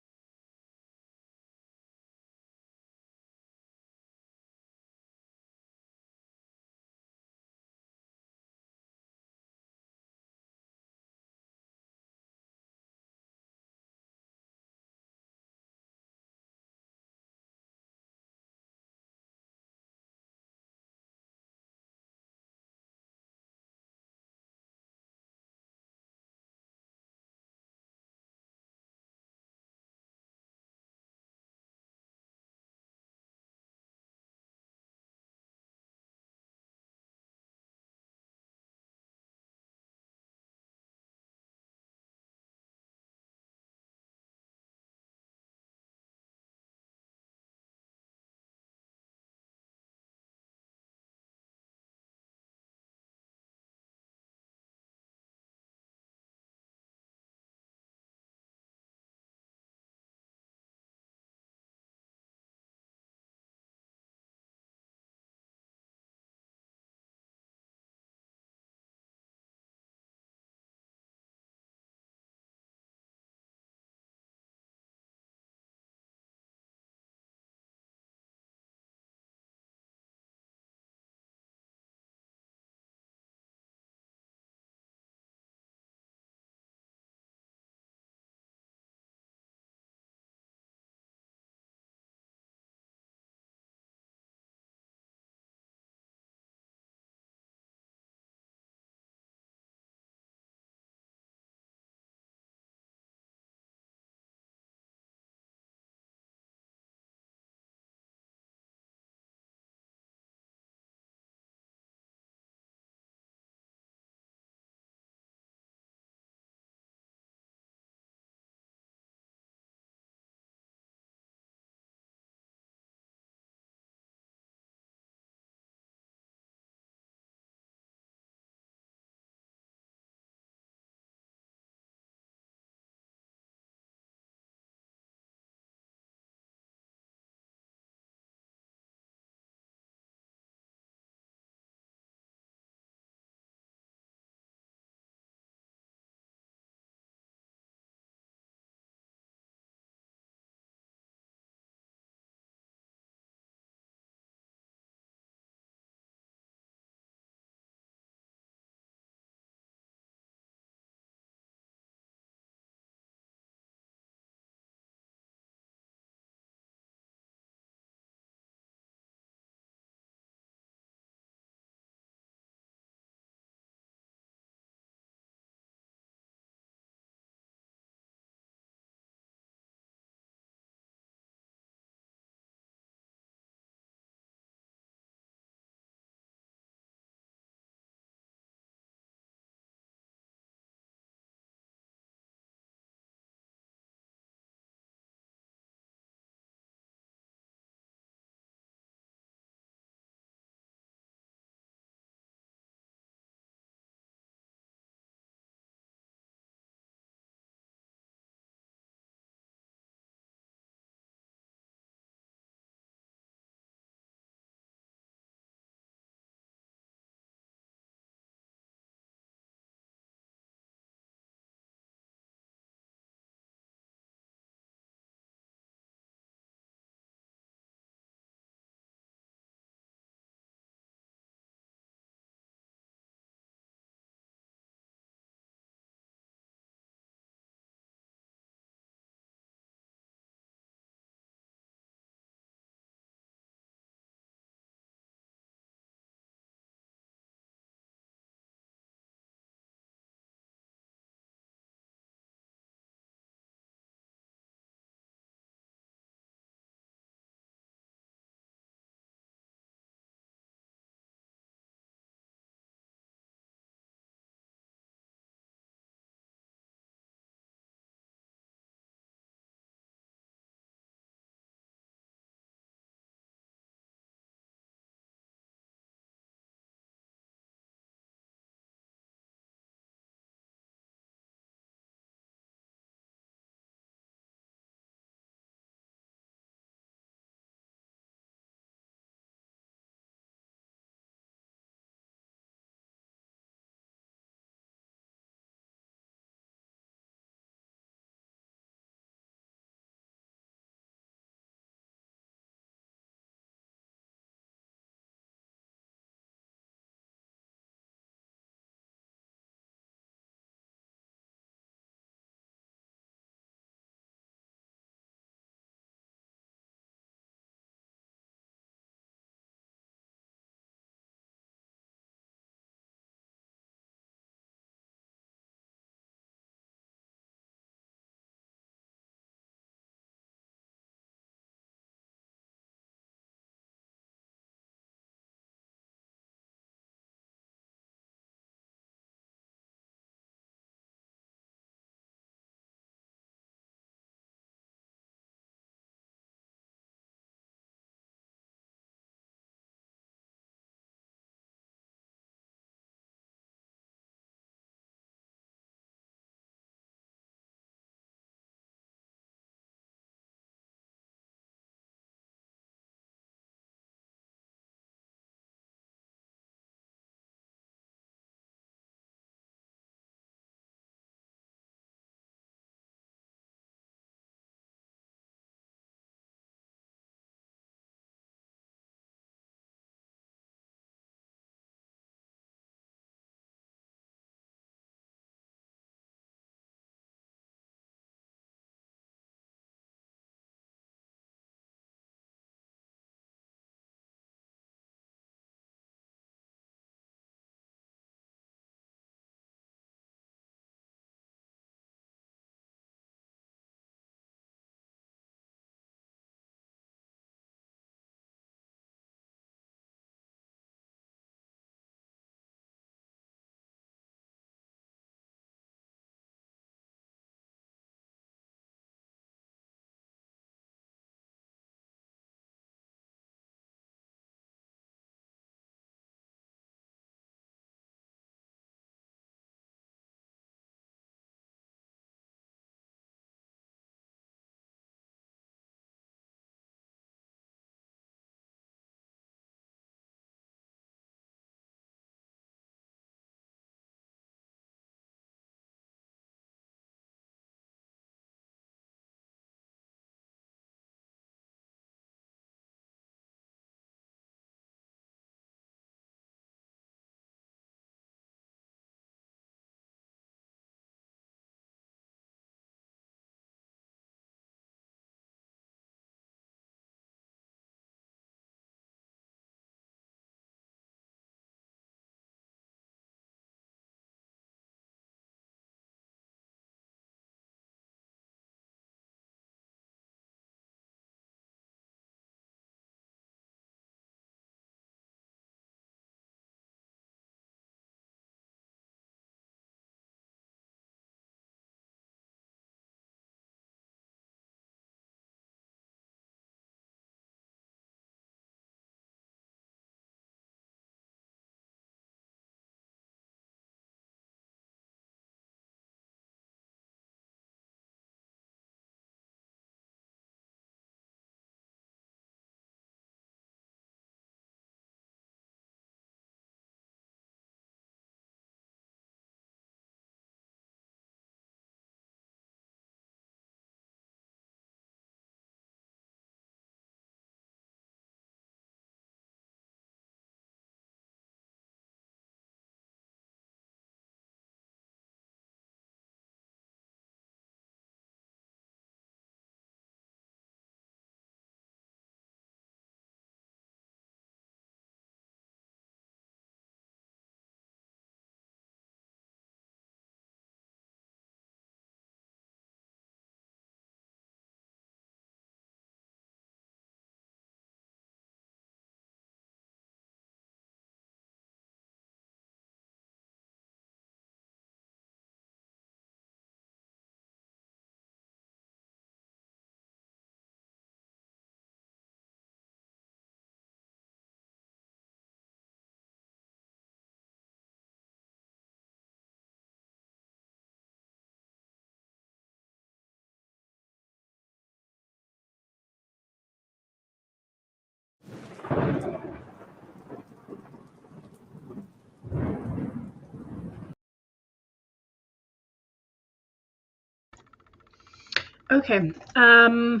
Okay. How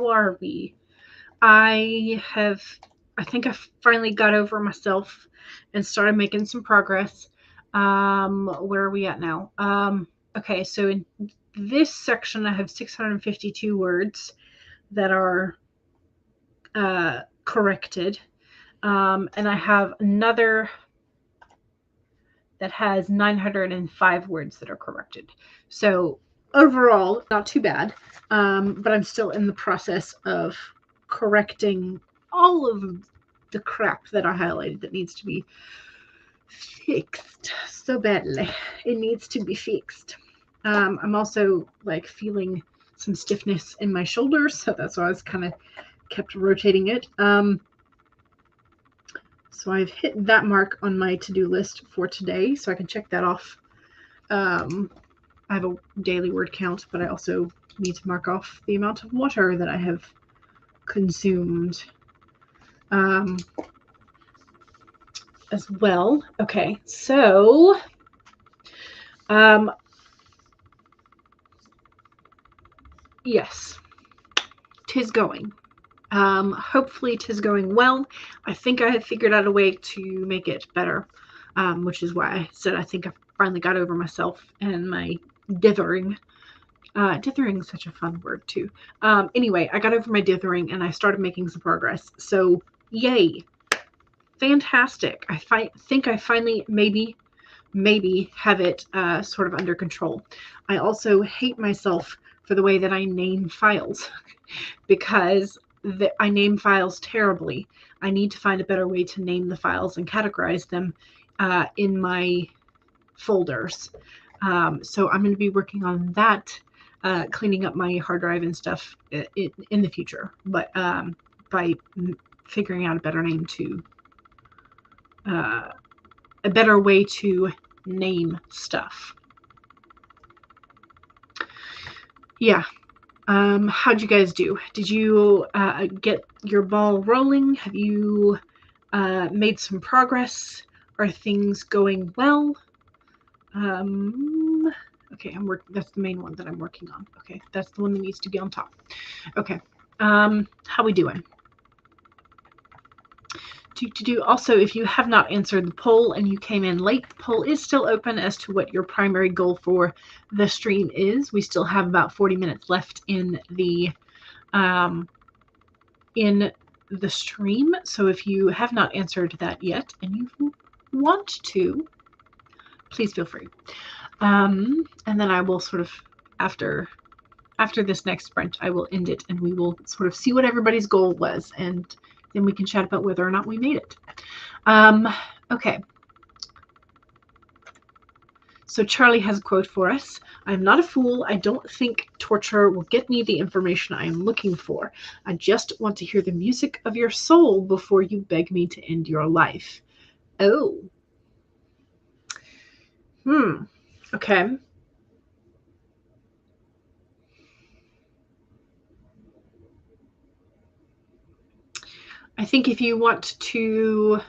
are we? I think I finally got over myself and started making some progress. Where are we at now? Okay, so in this section, I have 652 words that are corrected. And I have another that has 905 words that are corrected. So overall, not too bad. But I'm still in the process of correcting all of the crap that I highlighted that needs to be fixed so badly. It needs to be fixed. I'm also like feeling some stiffness in my shoulders, so that's why I was kind of kept rotating it. So I've hit that mark on my to-do list for today, so I can check that off. I have a daily word count, but I also need to mark off the amount of water that I have consumed as well. Okay, so yes, 'tis going. Hopefully 'tis going well. I think I have figured out a way to make it better, which is why I said I think I finally got over myself and my dithering. Dithering is such a fun word too. Anyway, I got over my dithering and I started making some progress. So yay. Fantastic. I think I finally maybe have it sort of under control. I also hate myself for the way that I name files because I name files terribly. I need to find a better way to name the files and categorize them in my folders. So I'm going to be working on that, cleaning up my hard drive and stuff in the future. But by figuring out a better name to, a better way to name stuff. Yeah. How'd you guys do? Did you get your ball rolling? Have you made some progress? Are things going well? Okay, I'm working. That's the main one that I'm working on. Okay, that's the one that needs to be on top. Okay, how we doing? Also, if you have not answered the poll and you came in late, the poll is still open as to what your primary goal for the stream is. We still have about 40 minutes left in the stream. So if you have not answered that yet and you want to, please feel free. And then I will sort of, after this next sprint, I will end it and we will sort of see what everybody's goal was, and then we can chat about whether or not we made it. Okay. So Charlie has a quote for us. I'm not a fool. I don't think torture will get me the information I am looking for. I just want to hear the music of your soul before you beg me to end your life. Oh. Okay. I think if you want to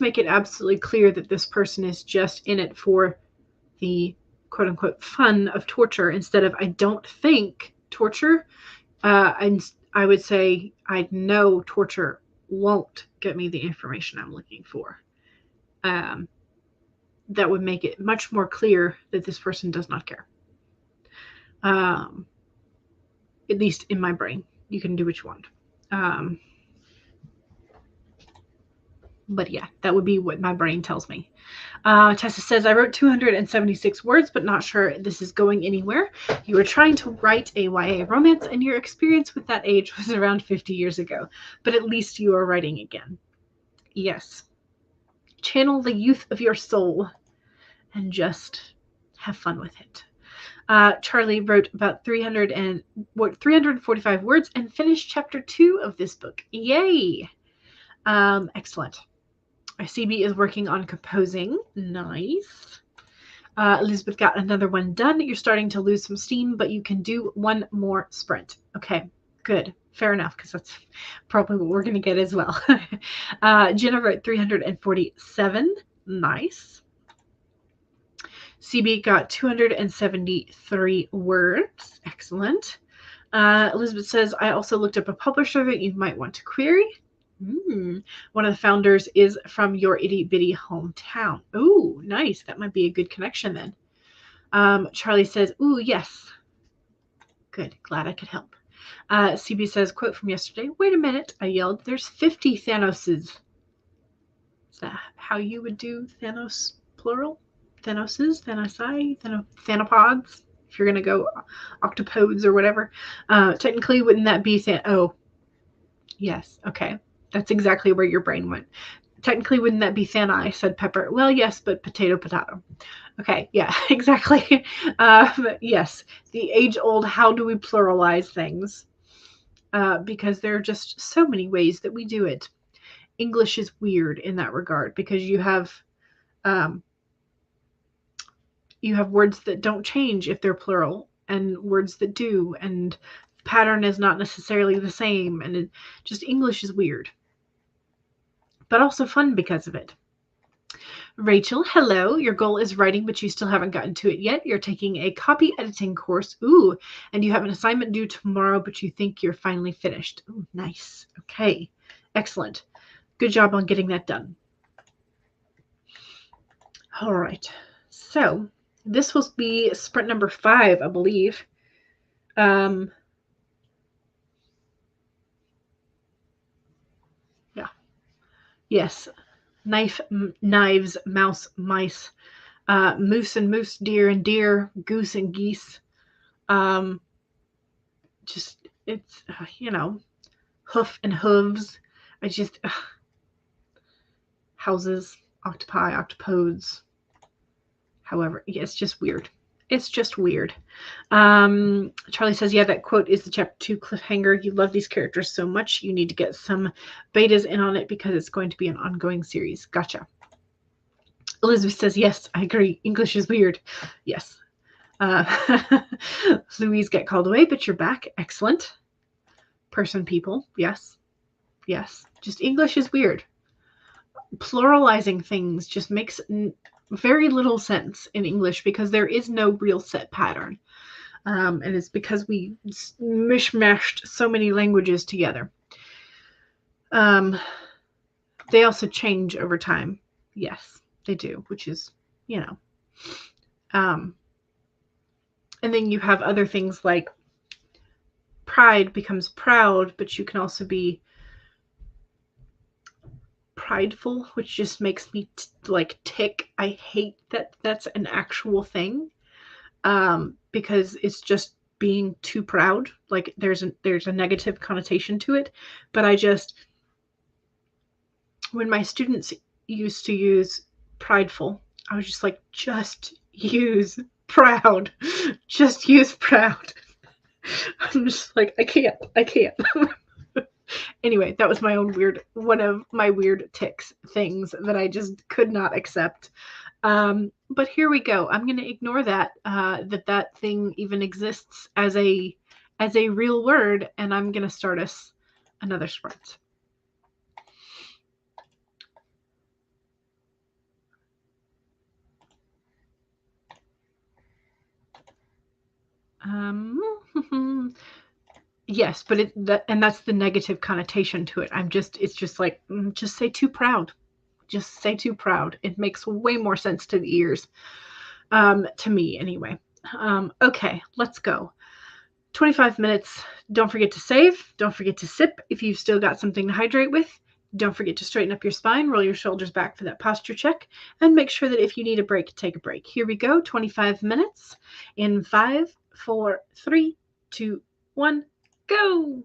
make it absolutely clear that this person is just in it for the quote unquote fun of torture instead of I don't think torture, I would say I know torture won't get me the information I'm looking for. That would make it much more clear that this person does not care. At least in my brain. You can do what you want. But yeah, that would be what my brain tells me. Tessa says, I wrote 276 words, but not sure this is going anywhere. You were trying to write a YA romance, and your experience with that age was around 50 years ago. But at least you are writing again. Yes. Channel the youth of your soul and just have fun with it. Charlie wrote about 345 words and finished chapter 2 of this book. Yay! Excellent. CB is working on composing. Nice. Elizabeth got another one done. You're starting to lose some steam, but you can do one more sprint. Okay, good. Fair enough, because that's probably what we're going to get as well. Jenna wrote 347. Nice. CB got 273 words. Excellent. Elizabeth says, I also looked up a publisher that you might want to query. One of the founders is from your itty bitty hometown. Ooh, nice. That might be a good connection then. Charlie says, ooh, yes. Good. Glad I could help. CB says, quote from yesterday, wait a minute, I yelled, there's 50 Thanoses. Is that how you would do Thanos plural? Thanoses, Thanosi, Thanopods? If you're going to go octopodes or whatever. Technically, wouldn't that be oh, yes. Okay. That's exactly where your brain went. Technically, wouldn't that be Thani, said Pepper. Well, yes, but potato, potato. Okay, yeah, exactly. Yes, the age-old how do we pluralize things? Because there are just so many ways that we do it. English is weird in that regard because you have words that don't change if they're plural and words that do, and pattern is not necessarily the same, and just English is weird, but also fun because of it. Rachel, hello. Your goal is writing, but you still haven't gotten to it yet. You're taking a copy editing course. Ooh, and you have an assignment due tomorrow, but you think you're finally finished. Ooh, nice. Okay, excellent. Good job on getting that done. All right. So this will be sprint number 5, I believe. Yeah. Yes. Knife, knives, mouse, mice, moose and moose, deer and deer, goose and geese. Just, it's, hoof and hooves. I just, houses, octopi, octopodes. However, yeah, it's just weird. It's just weird. Charlie says, yeah, that quote is the chapter 2 cliffhanger. You love these characters so much. You need to get some betas in on it because it's going to be an ongoing series. Gotcha. Elizabeth says, yes, I agree. English is weird. Yes. Louise get called away, but you're back. Excellent. Person, people. Yes. Yes. Just English is weird. Pluralizing things just makes very little sense in English because there is no real set pattern. And it's because we mishmashed so many languages together. They also change over time. Yes, they do, which is, and then you have other things like pride becomes proud, but you can also be prideful, which just makes me tick. I hate that that's an actual thing, because it's just being too proud. Like there's a negative connotation to it, but when my students used to use prideful, I was just like, just use proud. Just use proud. I'm just like, I can't. Anyway, that was one of my weird tics things that I just could not accept. But here we go. I'm going to ignore that, that thing even exists as a real word, and I'm going to start us another sprint. Yes, but that's the negative connotation to it. It's just like, just say too proud. Just say too proud. It makes way more sense to the ears, to me anyway. Okay, let's go. 25 minutes. Don't forget to save. Don't forget to sip if you've still got something to hydrate with. Don't forget to straighten up your spine, roll your shoulders back for that posture check, and make sure that if you need a break, take a break. Here we go. 25 minutes in 5, 4, 3, 2, 1, go.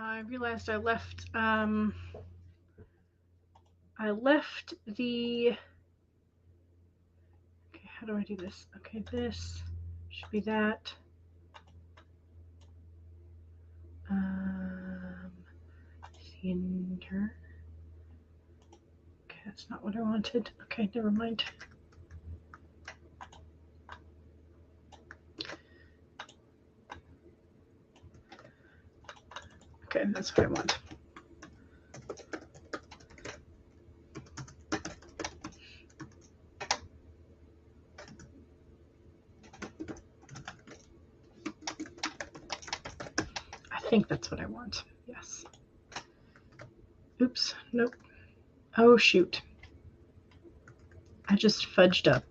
I realized I left the, okay, how do I do this? Okay, this should be that. Enter. Okay, that's not what I wanted. Okay, never mind. Okay, that's what I want. I think that's what I want. Yes. Oops. Nope. Oh, shoot. I just fudged up.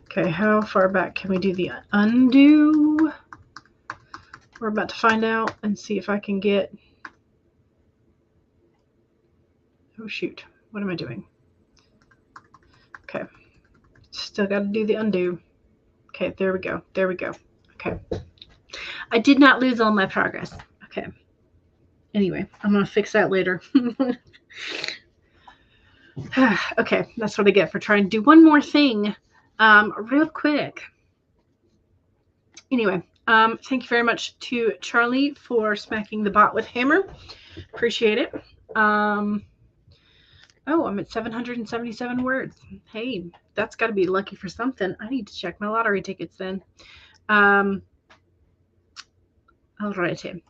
Okay, how far back can we do the undo? We're about to find out and see if I can get... Oh, shoot. What am I doing? Okay. Still got to do the undo. Okay, there we go. There we go. Okay. I did not lose all my progress. Okay. Anyway, I'm going to fix that later. Okay, that's what I get for trying to do one more thing real quick. Anyway, thank you very much to Charlie for smacking the bot with hammer. Appreciate it. Oh, I'm at 777 words. Hey, that's got to be lucky for something. I need to check my lottery tickets then. All righty.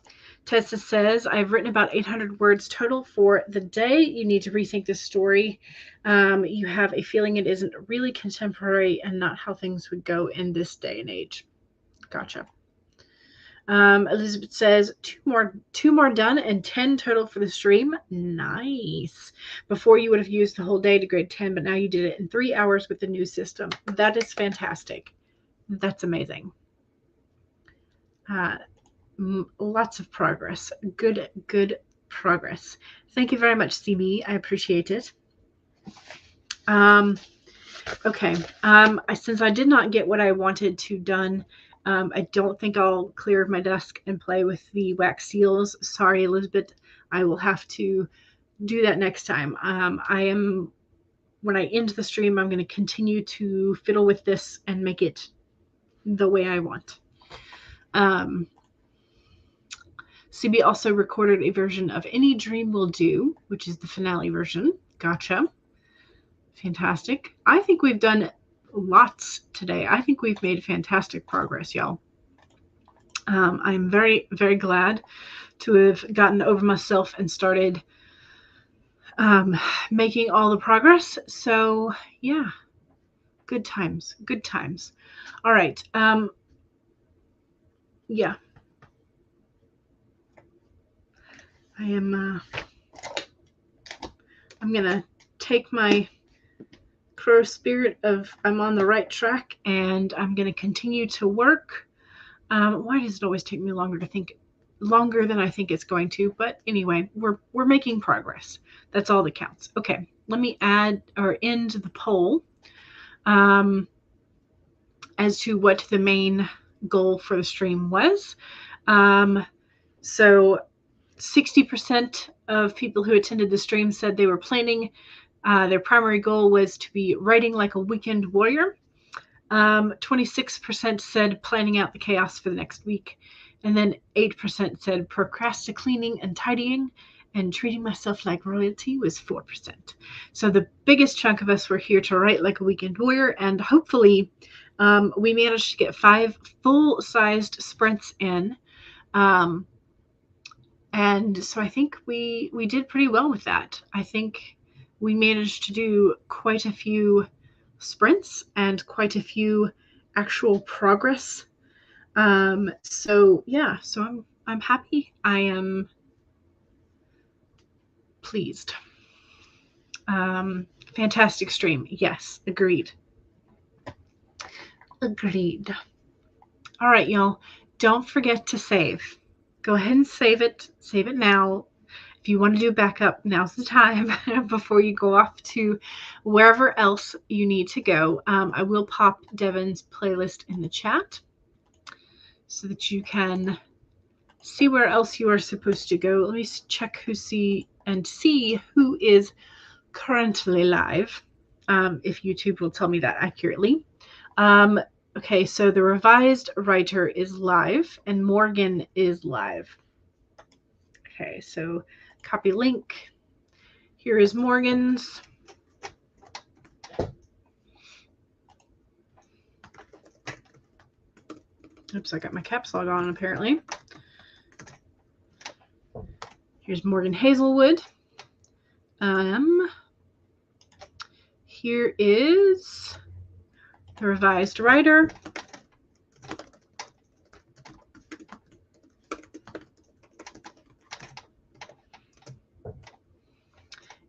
Tessa says, I've written about 800 words total for the day. You need to rethink this story. You have a feeling it isn't really contemporary and not how things would go in this day and age. Gotcha. Elizabeth says, two more done and 10 total for the stream. Nice. Before you would have used the whole day to grade 10, but now you did it in 3 hours with the new system. That is fantastic. That's amazing. Lots of progress. Good progress. Thank you very much, CB. I appreciate it. Okay. Since I did not get what I wanted to done, I don't think I'll clear my desk and play with the wax seals. Sorry, Elizabeth. I will have to do that next time. When I end the stream, I'm going to continue to fiddle with this and make it the way I want. CB also recorded a version of Any Dream Will Do, which is the finale version. Gotcha. Fantastic. I think we've done lots today. I think we've made fantastic progress, y'all. I'm very, very glad to have gotten over myself and started making all the progress. So, yeah. Good times. Good times. All right. Yeah. I'm going to take my crow spirit of I'm on the right track and I'm going to continue to work. Why does it always take me longer than I think it's going to? But anyway, we're making progress. That's all that counts. Okay, let me add or end the poll as to what the main goal for the stream was. So 60% of people who attended the stream said they were planning. Their primary goal was to be writing like a weekend warrior. 26% said planning out the chaos for the next week. And then 8% said procrastinating and tidying, and treating myself like royalty was 4%. So the biggest chunk of us were here to write like a weekend warrior, and hopefully we managed to get 5 full-sized sprints in. And so I think we did pretty well with that. I think we managed to do quite a few sprints and quite a few actual progress. So yeah, so I'm happy. I am pleased. Fantastic stream. Yes, agreed. Agreed. All right, y'all. Don't forget to save. Go ahead and save it. Save it now. If you want to do a backup, now's the time before you go off to wherever else you need to go. I will pop Devin's playlist in the chat so that you can see where else you are supposed to go. Let me check see who is currently live, if YouTube will tell me that accurately. Okay, so the revised writer is live and Morgan is live. Okay, so copy link. Here is Morgan's. Oops, I got my caps lock on apparently. Here's Morgan Hazelwood. Here is the revised writer.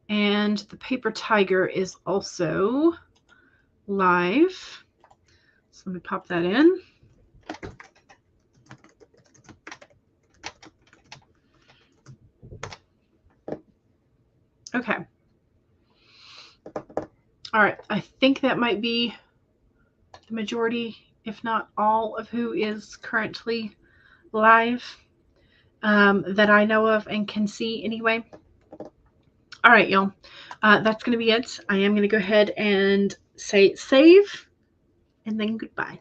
And the paper tiger is also live. So let me pop that in. Okay. All right. I think that might be the majority, if not all, of who is currently live that I know of and can see anyway. All right, y'all. That's going to be it. I am going to go ahead and say save and then goodbye.